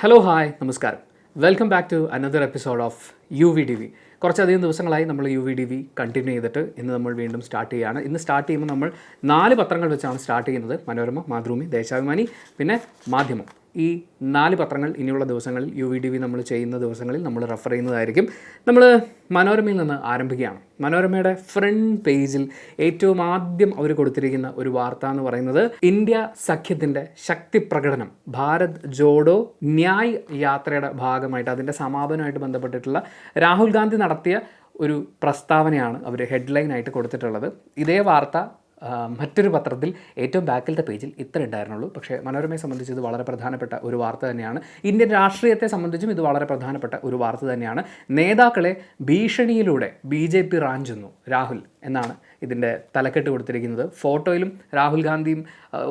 Hello hi നമസ്കാരം. Welcome back to another episode of UVDV. കുറച്ചധികം ദിവസങ്ങളായി നമ്മൾ UVDV കണ്ടിന്യൂ ചെയ്തിട്ട് ഇന്ന് നമ്മൾ വീണ്ടും സ്റ്റാർട്ട് ചെയ്യുകയാണ്. ഇന്ന് സ്റ്റാർട്ട് ചെയ്യുമ്പോൾ നമ്മൾ 4 പത്രങ്ങൾ വെച്ചാണ് സ്റ്റാർട്ട് ചെയ്യുന്നത്. മനോരമ, മാതൃഭൂമി, ദേശാഭിമാനി, പിന്നെ മാധ്യമം. ഈ 4 പത്രങ്ങൾ ഇനിയുള്ള ദിവസങ്ങളിൽ UVDV നമ്മൾ ചെയ്യുന്ന ദിവസങ്ങളിൽ നമ്മൾ റെഫർ ചെയ്യുന്നതായിരിക്കും. നമ്മൾ മനോരമയിൽ നിന്ന് ആരംഭിക്കുകയാണ്. മനോരമയുടെ ഫ്രണ്ട് പേജിൽ ഏറ്റവും ആദ്യം അവർ കൊടുത്തിരിക്കുന്ന ഒരു വാർത്ത എന്ന് പറയുന്നത് ഇന്ത്യ സഖ്യത്തിൻ്റെ ശക്തി പ്രകടനം, ഭാരത് ജോഡോ ന്യായ് യാത്രയുടെ ഭാഗമായിട്ട് അതിൻ്റെ സമാപനമായിട്ട് ബന്ധപ്പെട്ടിട്ടുള്ള രാഹുൽ ഗാന്ധി നടത്തിയ ഒരു പ്രസ്താവനയാണ് അവർ ഹെഡ്ലൈനായിട്ട് കൊടുത്തിട്ടുള്ളത്. ഇതേ വാർത്ത മറ്റൊരു പത്രത്തിൽ ഏറ്റവും ബാക്കിലത്തെ പേജിൽ ഇത്ര ഉണ്ടായിരുന്നുള്ളൂ. പക്ഷേ മനോരമയെ സംബന്ധിച്ച് ഇത് വളരെ പ്രധാനപ്പെട്ട ഒരു വാർത്ത തന്നെയാണ്. ഇന്ത്യൻ രാഷ്ട്രീയത്തെ സംബന്ധിച്ചും ഇത് വളരെ പ്രധാനപ്പെട്ട ഒരു വാർത്ത തന്നെയാണ്. നേതാക്കളെ ഭീഷണിയിലൂടെ BJP റാഞ്ചുന്നു രാഹുൽ എന്നാണ് ഇതിൻ്റെ തലക്കെട്ട് കൊടുത്തിരിക്കുന്നത്. ഫോട്ടോയിലും രാഹുൽ ഗാന്ധിയും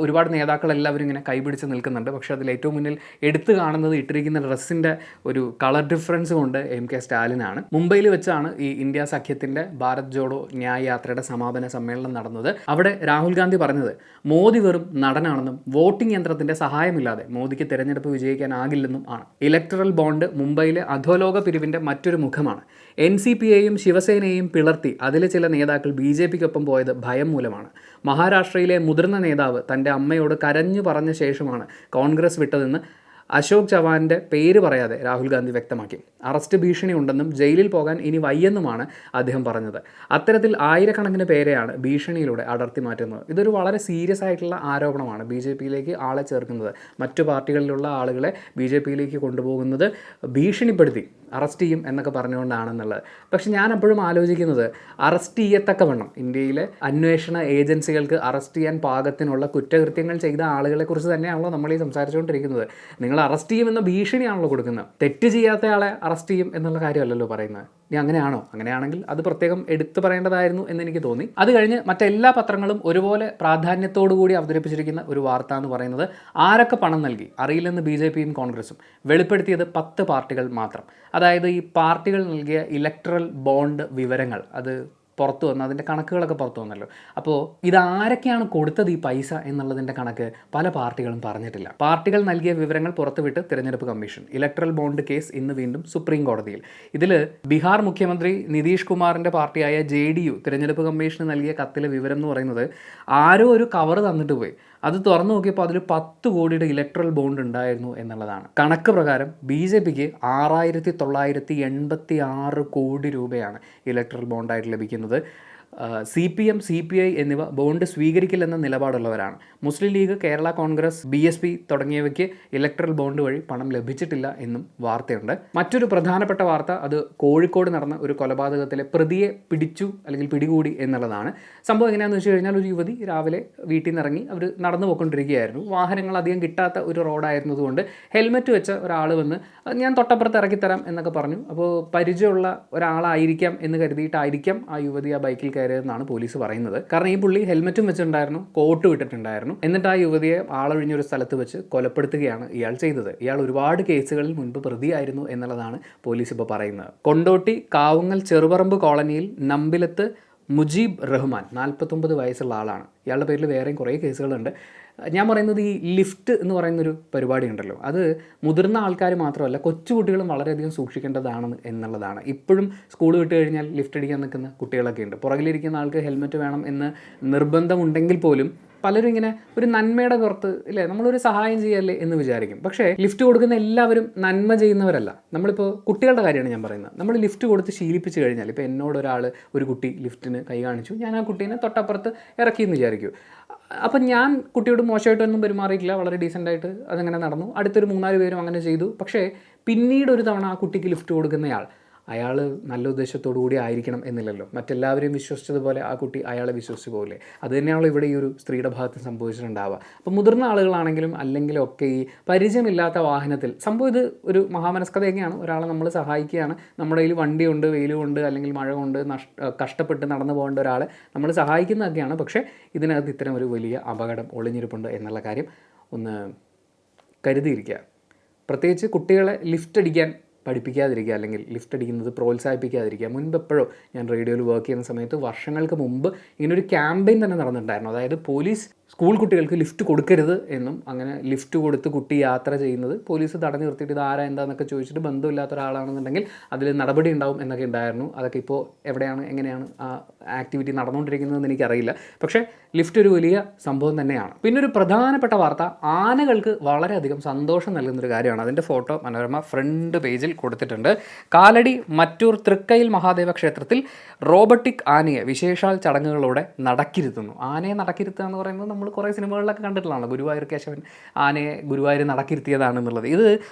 ഒരുപാട് നേതാക്കളെല്ലാവരും ഇങ്ങനെ കൈപിടിച്ച് നിൽക്കുന്നുണ്ട്. പക്ഷേ അതിൽ ഏറ്റവും മുന്നിൽ എടുത്തു കാണുന്നത് ഇട്ടിരിക്കുന്ന ഡ്രസ്സിൻ്റെ ഒരു കളർ ഡിഫറൻസ് കൊണ്ട് MK സ്റ്റാലിനാണ്. മുംബൈയിൽ വെച്ചാണ് ഈ ഇന്ത്യ സഖ്യത്തിൻ്റെ ഭാരത് ജോഡോ ന്യായ് യാത്രയുടെ സമാപന സമ്മേളനം നടന്നത്. അവിടെ രാഹുൽ ഗാന്ധി പറഞ്ഞത് മോദി വെറും നടനാണെന്നും വോട്ടിംഗ് യന്ത്രത്തിൻ്റെ സഹായമില്ലാതെ മോദിക്ക് തിരഞ്ഞെടുപ്പ് വിജയിക്കാനാകില്ലെന്നും ആണ്. ഇലക്ടറൽ ബോണ്ട് മുംബൈയിലെ അധോലോക പിരിവിൻ്റെ മറ്റൊരു മുഖമാണ്. NCPയെയും ശിവസേനയെയും പിളർത്തി അതിലെ ചില നേതാക്കൾ BJPക്കൊപ്പം പോയത് ഭയം മൂലമാണ്. മഹാരാഷ്ട്രയിലെ മുതിർന്ന നേതാവ് തൻ്റെ അമ്മയോട് കരഞ്ഞു പറഞ്ഞ ശേഷമാണ് കോൺഗ്രസ് വിട്ടതെന്ന് അശോക് ചവാൻ്റെ പേര് പറയാതെ രാഹുൽ ഗാന്ധി വ്യക്തമാക്കി. അറസ്റ്റ് ഭീഷണി ഉണ്ടെന്നും ജയിലിൽ പോകാൻ ഇനി വയ്യെന്നുമാണ് അദ്ദേഹം പറഞ്ഞത്. അത്തരത്തിൽ ആയിരക്കണക്കിന് പേരെയാണ് ഭീഷണിയിലൂടെ അടർത്തി മാറ്റുന്നത്. ഇതൊരു വളരെ സീരിയസ് ആയിട്ടുള്ള ആരോപണമാണ്. BJPയിലേക്ക് ആളെ ചേർക്കുന്നത്, മറ്റു പാർട്ടികളിലുള്ള ആളുകളെ BJPയിലേക്ക് കൊണ്ടുപോകുന്നത് ഭീഷണിപ്പെടുത്തി അറസ്റ്റ് ചെയ്യും എന്നൊക്കെ പറഞ്ഞുകൊണ്ടാണെന്നുള്ളത്. പക്ഷെ ഞാൻ എപ്പോഴും ആലോചിക്കുന്നത്, അറസ്റ്റ് ചെയ്യത്തക്കവണ്ണം ഇന്ത്യയിലെ അന്വേഷണ ഏജൻസികൾക്ക് അറസ്റ്റ് ചെയ്യാൻ പാകത്തിനുള്ള കുറ്റകൃത്യങ്ങൾ ചെയ്ത ആളുകളെക്കുറിച്ച് തന്നെയാണല്ലോ നമ്മൾ ഈ സംസാരിച്ചുകൊണ്ടിരിക്കുന്നത്. നിങ്ങൾ അറസ്റ്റ് ചെയ്യുമെന്ന ഭീഷണിയാണല്ലോ കൊടുക്കുന്നത്. തെറ്റ് ചെയ്യാത്തയാളെ അറസ്റ്റ് ചെയ്യും എന്നുള്ള കാര്യമല്ലല്ലോ പറയുന്നത്. ഇനി അങ്ങനെയാണോ? അങ്ങനെയാണെങ്കിൽ അത് പ്രത്യേകം എടുത്തു പറയേണ്ടതായിരുന്നു എന്നെനിക്ക് തോന്നി. അത് കഴിഞ്ഞ് മറ്റെല്ലാ പത്രങ്ങളും ഒരുപോലെ പ്രാധാന്യത്തോടു കൂടി അവതരിപ്പിച്ചിരിക്കുന്ന ഒരു വാർത്ത എന്ന് പറയുന്നത് ആരൊക്കെ പണം നൽകി അറിയില്ലെന്ന് BJPയും കോൺഗ്രസും വെളിപ്പെടുത്തിയത് 10 പാർട്ടികൾ മാത്രം. അതായത് ഈ പാർട്ടികൾ നൽകിയ ഇലക്ട്രൽ ബോണ്ട് വിവരങ്ങൾ അത് പുറത്തു വന്നു, അതിൻ്റെ കണക്കുകളൊക്കെ പുറത്തു വന്നല്ലോ. അപ്പോൾ ഇതാരൊക്കെയാണ് കൊടുത്തത് ഈ പൈസ എന്നുള്ളതിൻ്റെ കണക്ക് പല പാർട്ടികളും പറഞ്ഞിട്ടില്ല. പാർട്ടികൾ നൽകിയ വിവരങ്ങൾ പുറത്തുവിട്ട് തിരഞ്ഞെടുപ്പ് കമ്മീഷൻ. ഇലക്ട്രൽ ബോണ്ട് കേസ് ഇന്ന് വീണ്ടും സുപ്രീം കോടതിയിൽ. ഇതിൽ ബീഹാർ മുഖ്യമന്ത്രി നിതീഷ് കുമാറിൻ്റെ പാർട്ടിയായ JDU തിരഞ്ഞെടുപ്പ് കമ്മീഷന് നൽകിയ കത്തിലെ വിവരം എന്ന് പറയുന്നത്, ആരോ ഒരു കവർ തന്നിട്ട് പോയി, അത് തുറന്നു നോക്കിയപ്പോൾ അതിൽ 10 കോടിയുടെ ഇലക്ട്രൽ ബോണ്ട് ഉണ്ടായിരുന്നു എന്നുള്ളതാണ്. കണക്ക് പ്രകാരം BJPക്ക് 6,986 കോടി രൂപയാണ് ഇലക്ട്രൽ ബോണ്ടായിട്ട് ലഭിക്കുന്നത്. CPM, CPI എന്നിവ ബോണ്ട് സ്വീകരിക്കില്ലെന്ന നിലപാടുള്ളവരാണ്. മുസ്ലിം ലീഗ്, കേരള കോൺഗ്രസ്, BSP തുടങ്ങിയവയ്ക്ക് ഇലക്ട്രൽ ബോണ്ട് വഴി പണം ലഭിച്ചിട്ടില്ല എന്നും വാർത്തയുണ്ട്. മറ്റൊരു പ്രധാനപ്പെട്ട വാർത്ത അത് കോഴിക്കോട് നടന്ന ഒരു കൊലപാതകത്തിലെ പ്രതിയെ പിടിച്ചു അല്ലെങ്കിൽ പിടികൂടി എന്നുള്ളതാണ്. സംഭവം എങ്ങനെയാണെന്ന് വെച്ച് കഴിഞ്ഞാൽ, ഒരു യുവതി രാവിലെ വീട്ടിൽ നിന്ന് ഇറങ്ങി അവർ നടന്നു പോയിക്കൊണ്ടിരിക്കുകയായിരുന്നു. വാഹനങ്ങൾ അധികം കിട്ടാത്ത ഒരു റോഡായിരുന്നതുകൊണ്ട് ഹെൽമെറ്റ് വെച്ച ഒരാൾ വന്ന് ഞാൻ തൊട്ടപ്പുറത്ത് ഇറക്കിത്തരാം എന്നൊക്കെ പറഞ്ഞു. അപ്പോൾ പരിചയമുള്ള ഒരാളായിരിക്കാം എന്ന് കരുതിയിട്ടായിരിക്കാം ആ യുവതി ആ ബൈക്കിൽ കയറിയതെന്നാണ് പോലീസ് പറയുന്നത്. കാരണം ഈ പുള്ളി ഹെൽമെറ്റും വെച്ചിട്ടുണ്ടായിരുന്നു, കോട്ട് വിട്ടിട്ടുണ്ടായിരുന്നു. എന്നിട്ട് ആ യുവതിയെ ആളൊഴിഞ്ഞൊരു സ്ഥലത്ത് വെച്ച് കൊലപ്പെടുത്തുകയാണ് ഇയാൾ ചെയ്തത്. ഇയാൾ ഒരുപാട് കേസുകളിൽ മുൻപ് പ്രതിയായിരുന്നു എന്നുള്ളതാണ് പോലീസ് ഇപ്പോൾ പറയുന്നത്. കൊണ്ടോട്ടി കാവുങ്ങൽ ചെറുപറമ്പ് കോളനിയിൽ നമ്പിലത്ത് മുജീബ് റഹ്മാൻ 49 വയസ്സുള്ള ആളാണ്. ഇയാളുടെ പേരിൽ വേറെയും കുറേ കേസുകളുണ്ട്. ഞാൻ പറയുന്നത് ഈ ലിഫ്റ്റ് എന്ന് പറയുന്നൊരു പരിപാടി ഉണ്ടല്ലോ, അത് മുതിർന്ന ആൾക്കാർ മാത്രമല്ല കൊച്ചുകുട്ടികളും വളരെയധികം സൂക്ഷിക്കേണ്ടതാണ് എന്നുള്ളതാണ്. ഇപ്പോഴും സ്കൂൾ വിട്ട് കഴിഞ്ഞാൽ ലിഫ്റ്റ് അടിക്കാൻ നിൽക്കുന്ന കുട്ടികളൊക്കെ ഉണ്ട്. പുറകിലിരിക്കുന്ന ആൾക്ക് ഹെൽമെറ്റ് വേണം എന്ന് നിർബന്ധമുണ്ടെങ്കിൽ പോലും പലരും ഇങ്ങനെ ഒരു നന്മയുടെ പുറത്ത് ഇല്ലേ നമ്മളൊരു സഹായം ചെയ്യല്ലേ എന്ന് വിചാരിക്കും. പക്ഷേ ലിഫ്റ്റ് കൊടുക്കുന്ന എല്ലാവരും നന്മ ചെയ്യുന്നവരല്ല. നമ്മളിപ്പോൾ കുട്ടികളുടെ കാര്യമാണ് ഞാൻ പറയുന്നത്. നമ്മൾ ലിഫ്റ്റ് കൊടുത്ത് ശീലിപ്പിച്ച് കഴിഞ്ഞാൽ, ഇപ്പോൾ എന്നോടൊരാൾ ഒരു കുട്ടി ലിഫ്റ്റിന് കൈ കാണിച്ചു, ഞാൻ ആ കുട്ടീനെ തൊട്ടപ്പുറത്ത് ഇറക്കിയെന്ന് വിചാരിക്കൂ. അപ്പം ഞാൻ കുട്ടിയോട് മോശമായിട്ടൊന്നും പെരുമാറിയിട്ടില്ല, വളരെ ഡീസൻ്റായിട്ട് അതങ്ങനെ നടന്നു. അടുത്തൊരു 3-4 പേരും അങ്ങനെ ചെയ്തു. പക്ഷേ പിന്നീട് ഒരു തവണ ആ കുട്ടിക്ക് ലിഫ്റ്റ് കൊടുക്കുന്നയാൾ അയാൾ നല്ല ഉദ്ദേശത്തോടു കൂടി ആയിരിക്കണം എന്നില്ലല്ലോ. മറ്റെല്ലാവരെയും വിശ്വസിച്ചതുപോലെ ആ കുട്ടി അയാളെ വിശ്വസിച്ച് പോകില്ലേ? അത് തന്നെയാണല്ലോ ഇവിടെ ഈ ഒരു സ്ത്രീയുടെ ഭാഗത്ത് സംഭവിച്ചിട്ടുണ്ടാവുക. അപ്പോൾ മുതിർന്ന ആളുകളാണെങ്കിലും അല്ലെങ്കിലും ഒക്കെ ഈ പരിചയമില്ലാത്ത വാഹനത്തിൽ സംഭവം ഇത് ഒരു മഹാമനസ്കതയൊക്കെയാണ്. ഒരാളെ നമ്മൾ സഹായിക്കുകയാണ്, നമ്മുടെ കയ്യിൽ വണ്ടിയുണ്ട്, വെയിലുമുണ്ട്, അല്ലെങ്കിൽ മഴ കൊണ്ട് കഷ്ടപ്പെട്ട് നടന്നു പോകേണ്ട ഒരാളെ നമ്മൾ സഹായിക്കുന്നതൊക്കെയാണ്. പക്ഷേ ഇതിനകത്ത് ഇത്തരം ഒരു വലിയ അപകടം ഒളിഞ്ഞിരിപ്പുണ്ട് എന്നുള്ള കാര്യം ഒന്ന് കരുതിയിരിക്കുക. പ്രത്യേകിച്ച് കുട്ടികളെ ലിഫ്റ്റ് അടിക്കാൻ പഠിപ്പിക്കാതിരിക്കുക, അല്ലെങ്കിൽ ലിഫ്റ്റ് അടിക്കുന്നത് പ്രോത്സാഹിപ്പിക്കാതിരിക്കുക. മുൻപ് എപ്പോഴോ ഞാൻ റേഡിയോയിൽ വർക്ക് ചെയ്യുന്ന സമയത്ത് വർഷങ്ങൾക്ക് മുമ്പ് ഇങ്ങനൊരു ക്യാമ്പയിൻ തന്നെ നടന്നിട്ടുണ്ടായിരുന്നു. അതായത് പോലീസ് സ്കൂൾ കുട്ടികൾക്ക് ലിഫ്റ്റ് കൊടുക്കരുത് എന്നും അങ്ങനെ ലിഫ്റ്റ് കൊടുത്ത് കുട്ടി യാത്ര ചെയ്യുന്നത് പോലീസ് തടഞ്ഞു നിർത്തിയിട്ട് ഇത് ആരാ എന്താണെന്നൊക്കെ ചോദിച്ചിട്ട് ബന്ധമില്ലാത്ത ഒരാളാണെന്നുണ്ടെങ്കിൽ അതിൽ നടപടി ഉണ്ടാവും എന്നൊക്കെ ഉണ്ടായിരുന്നു. അതൊക്കെ ഇപ്പോൾ എവിടെയാണ് എങ്ങനെയാണ് ആ ആക്ടിവിറ്റി നടന്നുകൊണ്ടിരിക്കുന്നതെന്ന് എനിക്കറിയില്ല. പക്ഷേ ലിഫ്റ്റ് ഒരു വലിയ സംഭവം തന്നെയാണ്. പിന്നെ ഒരു പ്രധാനപ്പെട്ട വാർത്ത ആനകൾക്ക് വളരെയധികം സന്തോഷം നൽകുന്നൊരു കാര്യമാണ്. അതിൻ്റെ ഫോട്ടോ മനോരമ ഫ്രണ്ട് പേജിൽ കൊടുത്തിട്ടുണ്ട്. കാലടി മറ്റൂർ തൃക്കയിൽ മഹാദേവ ക്ഷേത്രത്തിൽ റോബോട്ടിക് ആനയെ വിശേഷാൽ ചടങ്ങുകളോടെ നടക്കിരുത്തുന്നു. ആനയെ നടക്കിരുത്തുക എന്ന് പറയുന്നത് നമ്മൾ കുറേ സിനിമകളിലൊക്കെ കണ്ടിട്ടുള്ളതാണ്. ഗുരുവായൂർ കേശവൻ ആനയെ ഗുരുവായൂർ നടക്കിരുത്തിയതാണെന്നുള്ളത്. ഇത്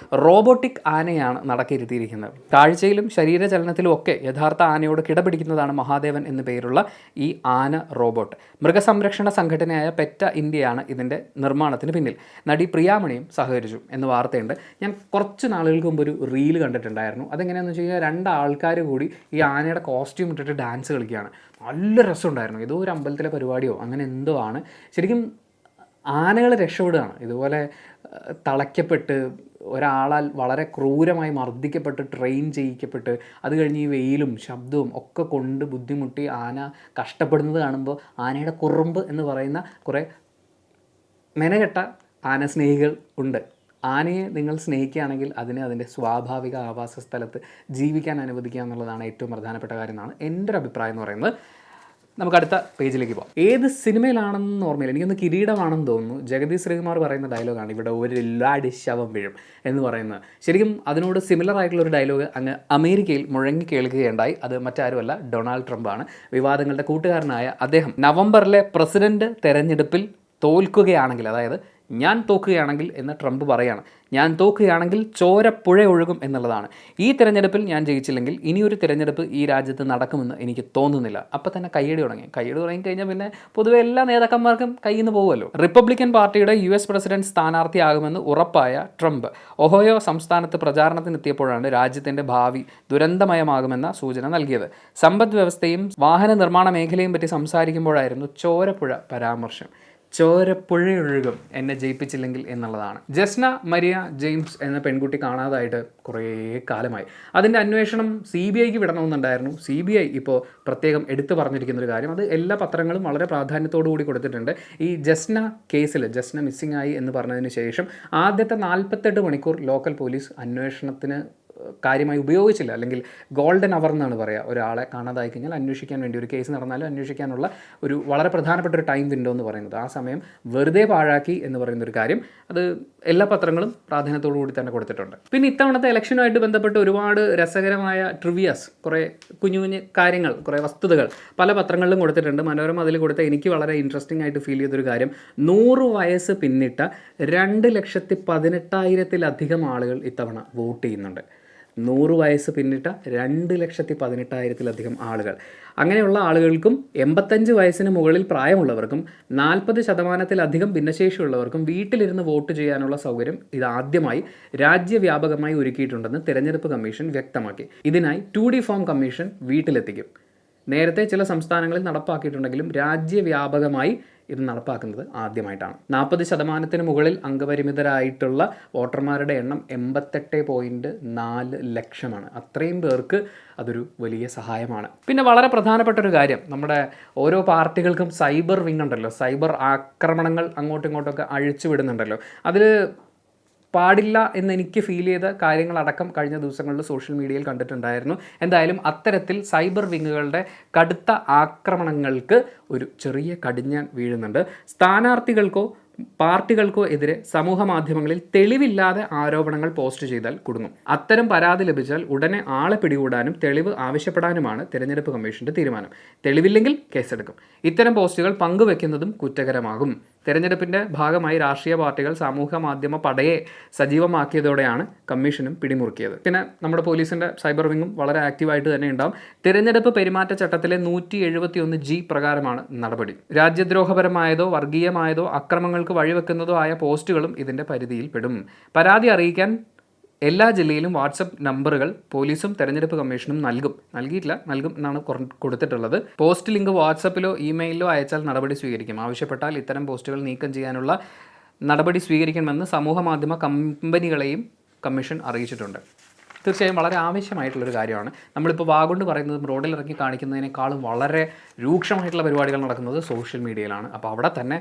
റോബോട്ടിക് ആനയാണ് നടക്കിരുത്തിയിരിക്കുന്നത്. കാഴ്ചയിലും ശരീരചലനത്തിലും ഒക്കെ യഥാർത്ഥ ആനയോട് കിടപിടിക്കുന്നതാണ് മഹാദേവൻ എന്നു പേരുള്ള ഈ ആന റോബോട്ട്. മൃഗസംരക്ഷണ സംഘടനയായ പെറ്റ ഇന്ത്യയാണ് ഇതിൻ്റെ നിർമ്മാണത്തിന് പിന്നിൽ. നടി പ്രിയാമണിയും സഹകരിച്ചു എന്ന് വാർത്തയുണ്ട്. ഞാൻ കുറച്ച് നാളുകൾക്ക് മുമ്പ് ഒരു റീല് കണ്ടിട്ടുണ്ടായിരുന്നു. അതെങ്ങനെയാണെന്ന് വെച്ച് കഴിഞ്ഞാൽ 2 ആൾക്കാർ കൂടി ഈ ആനയുടെ കോസ്റ്റ്യൂം ഇട്ടിട്ട് ഡാൻസ് കളിക്കുകയാണ്. നല്ല രസമുണ്ടായിരുന്നു. ഏതോ ഒരു അമ്പലത്തിലെ പരിപാടിയോ അങ്ങനെ എന്തോ ആണ്. ശരിക്കും ആനകൾ രക്ഷപ്പെടുകയാണ്. ഇതുപോലെ തളയ്ക്കപ്പെട്ട് ഒരാളാൽ വളരെ ക്രൂരമായി മർദ്ദിക്കപ്പെട്ട് ട്രെയിൻ ചെയ്യിക്കപ്പെട്ട് അത് കഴിഞ്ഞ് ഈ വെയിലും ശബ്ദവും ഒക്കെ കൊണ്ട് ബുദ്ധിമുട്ടി ആന കഷ്ടപ്പെടുന്നത് കാണുമ്പോൾ ആനയുടെ കുറുമ്പ് എന്ന് പറയുന്ന കുറേ മെനകെട്ട ആന സ്നേഹികൾ ഉണ്ട്. ആനയെ നിങ്ങൾ സ്നേഹിക്കുകയാണെങ്കിൽ അതിനെ അതിൻ്റെ സ്വാഭാവിക ആവാസ സ്ഥലത്ത് ജീവിക്കാൻ അനുവദിക്കുക എന്നുള്ളതാണ് ഏറ്റവും പ്രധാനപ്പെട്ട കാര്യം എന്നാണ് എൻ്റെ ഒരു അഭിപ്രായം എന്ന് പറയുന്നത്. നമുക്ക് അടുത്ത പേജിലേക്ക് പോകാം. ഏത് സിനിമയിലാണെന്ന് ഓർമ്മയില്ല, എനിക്കൊന്ന് കിരീടമാണെന്ന് തോന്നുന്നു. ജഗദീഷ് ശ്രീകുമാർ പറയുന്ന ഡയലോഗാണ് ഇവിടെ ഒരു ലാടി ശവം വീഴും എന്ന് പറയുന്നത്. ശരിക്കും അതിനോട് സിമിലർ ആയിട്ടുള്ളൊരു ഡയലോഗ് അങ്ങ് അമേരിക്കയിൽ മുഴങ്ങി കേൾക്കുകയുണ്ടായി. അത് മറ്റാരുമല്ല, ഡൊണാൾഡ് ട്രംപാണ്. വിവാദങ്ങളുടെ കൂട്ടുകാരനായ അദ്ദേഹം നവംബറിലെ പ്രസിഡന്റ് തെരഞ്ഞെടുപ്പിൽ തോൽക്കുകയാണെങ്കിൽ, അതായത് ഞാൻ തോക്കുകയാണെങ്കിൽ എന്ന് ട്രംപ് പറയാണ്, ഞാൻ തോക്കുകയാണെങ്കിൽ ചോരപ്പുഴ ഒഴുകും എന്നുള്ളതാണ്. ഈ തിരഞ്ഞെടുപ്പിൽ ഞാൻ ജയിച്ചില്ലെങ്കിൽ ഇനിയൊരു തിരഞ്ഞെടുപ്പ് ഈ രാജ്യത്ത് നടക്കുമെന്ന് എനിക്ക് തോന്നുന്നില്ല. അപ്പം തന്നെ കയ്യടി തുടങ്ങിക്കഴിഞ്ഞാൽ പിന്നെ പൊതുവെ എല്ലാ നേതാക്കന്മാർക്കും കയ്യിൽ നിന്ന് പോകുമല്ലോ. റിപ്പബ്ലിക്കൻ പാർട്ടിയുടെ US പ്രസിഡന്റ് സ്ഥാനാർത്ഥിയാകുമെന്ന് ഉറപ്പായ ട്രംപ് ഒഹോയോ സംസ്ഥാനത്ത് പ്രചാരണത്തിനെത്തിയപ്പോഴാണ് രാജ്യത്തിൻ്റെ ഭാവി ദുരന്തമയമാകുമെന്ന സൂചന നൽകിയത്. സമ്പദ് വ്യവസ്ഥയും വാഹന നിർമ്മാണ മേഖലയും പറ്റി സംസാരിക്കുമ്പോഴായിരുന്നു ചോരപ്പുഴ പരാമർശം. ചോരപ്പുഴയൊഴുകും എന്നെ ജയിപ്പിച്ചില്ലെങ്കിൽ എന്നുള്ളതാണ്. ജസ്ന മരിയ ജെയിംസ് എന്ന പെൺകുട്ടി കാണാതായിട്ട് കുറേ കാലമായി. അതിൻ്റെ അന്വേഷണം CBIക്ക് വിടണമെന്നുണ്ടായിരുന്നു. CBI ഇപ്പോൾ പ്രത്യേകം എടുത്തു പറഞ്ഞിരിക്കുന്നൊരു കാര്യം, അത് എല്ലാ പത്രങ്ങളും വളരെ പ്രാധാന്യത്തോടു കൂടി കൊടുത്തിട്ടുണ്ട്. ഈ ജസ്ന കേസിൽ ജസ്ന മിസ്സിംഗ് ആയി എന്ന് പറഞ്ഞതിന് ശേഷം ആദ്യത്തെ 48 മണിക്കൂർ ലോക്കൽ പോലീസ് അന്വേഷണത്തിന് കാര്യമായി ഉപയോഗിച്ചില്ല. അല്ലെങ്കിൽ ഗോൾഡൻ അവർ എന്നാണ് പറയുക. ഒരാളെ കാണാതായി കഴിഞ്ഞാൽ അന്വേഷിക്കാൻ വേണ്ടി, ഒരു കേസ് നടന്നാലും അന്വേഷിക്കാനുള്ള ഒരു വളരെ പ്രധാനപ്പെട്ട ഒരു ടൈം വിൻഡോ എന്ന് പറയുന്നത്, ആ സമയം വെറുതെ പാഴാക്കി എന്ന് പറയുന്നൊരു കാര്യം അത് എല്ലാ പത്രങ്ങളും പ്രാധാന്യത്തോടു കൂടി തന്നെ കൊടുത്തിട്ടുണ്ട്. പിന്നെ ഇത്തവണത്തെ ഇലക്ഷനുമായിട്ട് ബന്ധപ്പെട്ട് ഒരുപാട് രസകരമായ ട്രിവിയാസ്, കുറേ കുഞ്ഞു കുഞ്ഞു കാര്യങ്ങൾ, കുറേ വസ്തുതകൾ പല പത്രങ്ങളിലും കൊടുത്തിട്ടുണ്ട്. മനോരമ അതിൽ കൊടുത്ത എനിക്ക് വളരെ ഇൻട്രസ്റ്റിംഗ് ആയിട്ട് ഫീൽ ചെയ്തൊരു കാര്യം, 100 വയസ്സ് പിന്നിട്ട 2,18,000-ലധികം ആളുകൾ ഇത്തവണ വോട്ട് ചെയ്യുന്നുണ്ട്. 100 വയസ്സ് പിന്നിട്ട 2,18,000-ലധികം ആളുകൾ. അങ്ങനെയുള്ള ആളുകൾക്കും 85 വയസ്സിന് മുകളിൽ പ്രായമുള്ളവർക്കും 40%-ലധികം ഭിന്നശേഷിയുള്ളവർക്കും വീട്ടിലിരുന്ന് വോട്ട് ചെയ്യാനുള്ള സൗകര്യം ഇതാദ്യമായി രാജ്യവ്യാപകമായി ഒരുക്കിയിട്ടുണ്ടെന്ന് തിരഞ്ഞെടുപ്പ് കമ്മീഷൻ വ്യക്തമാക്കി. ഇതിനായി 2D ഫോം കമ്മീഷൻ വീട്ടിലെത്തിക്കും. നേരത്തെ ചില സംസ്ഥാനങ്ങളിൽ നടപ്പാക്കിയിട്ടുണ്ടെങ്കിലും രാജ്യവ്യാപകമായി ഇത് നടപ്പാക്കുന്നത് ആദ്യമായിട്ടാണ്. 40%-ന് മുകളിൽ അംഗപരിമിതരായിട്ടുള്ള വോട്ടർമാരുടെ എണ്ണം 88.4 ലക്ഷമാണ്. അത്രയും പേർക്ക് അതൊരു വലിയ സഹായമാണ്. പിന്നെ വളരെ പ്രധാനപ്പെട്ട ഒരു കാര്യം, നമ്മുടെ ഓരോ പാർട്ടികൾക്കും സൈബർ വിങ് ഉണ്ടല്ലോ, സൈബർ ആക്രമണങ്ങൾ അങ്ങോട്ടും ഇങ്ങോട്ടൊക്കെ അഴിച്ചു വിടുന്നുണ്ടല്ലോ. അതിൽ പാടില്ല എന്ന് എനിക്ക് ഫീൽ ചെയ്ത കാര്യങ്ങളടക്കം കഴിഞ്ഞ ദിവസങ്ങളിൽ സോഷ്യൽ മീഡിയയിൽ കണ്ടിട്ടുണ്ടായിരുന്നു. എന്തായാലും അത്തരത്തിൽ സൈബർ വിങ്ങുകളുടെ കടുത്ത ആക്രമണങ്ങൾക്ക് ഒരു ചെറിയ കടിഞ്ഞാൻ വീഴുന്നുണ്ട്. സ്ഥാനാർത്ഥികൾക്കോ പാർട്ടികൾക്കോ എതിരെ സമൂഹ മാധ്യമങ്ങളിൽ തെളിവില്ലാതെ ആരോപണങ്ങൾ പോസ്റ്റ് ചെയ്താൽ കുടുങ്ങും. അത്തരം പരാതി ലഭിച്ചാൽ ഉടനെ ആളെ പിടികൂടാനും തെളിവ് ആവശ്യപ്പെടാനുമാണ് തിരഞ്ഞെടുപ്പ് കമ്മീഷന്റെ തീരുമാനം. തെളിവില്ലെങ്കിൽ കേസെടുക്കും. ഇത്തരം പോസ്റ്റുകൾ പങ്കുവെക്കുന്നതും കുറ്റകരമാകും. തെരഞ്ഞെടുപ്പിന്റെ ഭാഗമായി രാഷ്ട്രീയ പാർട്ടികൾ സമൂഹ മാധ്യമ പടയെ സജീവമാക്കിയതോടെയാണ് കമ്മീഷനും പിടിമുറുക്കിയത്. പിന്നെ നമ്മുടെ പോലീസിന്റെ സൈബർ വിങ്ങും വളരെ ആക്റ്റീവായിട്ട് തന്നെ ഉണ്ടാവും. തിരഞ്ഞെടുപ്പ് പെരുമാറ്റച്ചട്ടത്തിലെ 171G പ്രകാരമാണ് നടപടി. രാജ്യദ്രോഹപരമായതോ വർഗീയമായതോ അക്രമങ്ങൾക്ക് വഴിവെക്കുന്നതോ ആയ പോസ്റ്റുകളും ഇതിന്റെ പരിധിയിൽ പെടും. പരാതി അറിയിക്കാൻ എല്ലാ ജില്ലയിലും വാട്സപ്പ് നമ്പറുകൾ പോലീസും തെരഞ്ഞെടുപ്പ് കമ്മീഷനും നൽകും എന്നാണ് കൊടുത്തിട്ടുള്ളത്. പോസ്റ്റ് ലിങ്ക് വാട്സപ്പിലോ ഇമെയിലിലോ അയച്ചാൽ നടപടി സ്വീകരിക്കും. ആവശ്യപ്പെട്ടാൽ ഇത്തരം പോസ്റ്റുകൾ നീക്കം ചെയ്യാനുള്ള നടപടി സ്വീകരിക്കണമെന്ന് സമൂഹ മാധ്യമ കമ്പനികളെയും കമ്മീഷൻ അറിയിച്ചിട്ടുണ്ട്. തീർച്ചയായും വളരെ ആവശ്യമായിട്ടുള്ളൊരു കാര്യമാണ്. നമ്മളിപ്പോൾ വാഗൊണ്ട് പറയുന്നതും റോഡിലിറങ്ങി കാണിക്കുന്നതിനേക്കാളും വളരെ രൂക്ഷമായിട്ടുള്ള പരിപാടികൾ നടക്കുന്നത് സോഷ്യൽ മീഡിയയിലാണ്. അപ്പോൾ അവിടെ തന്നെ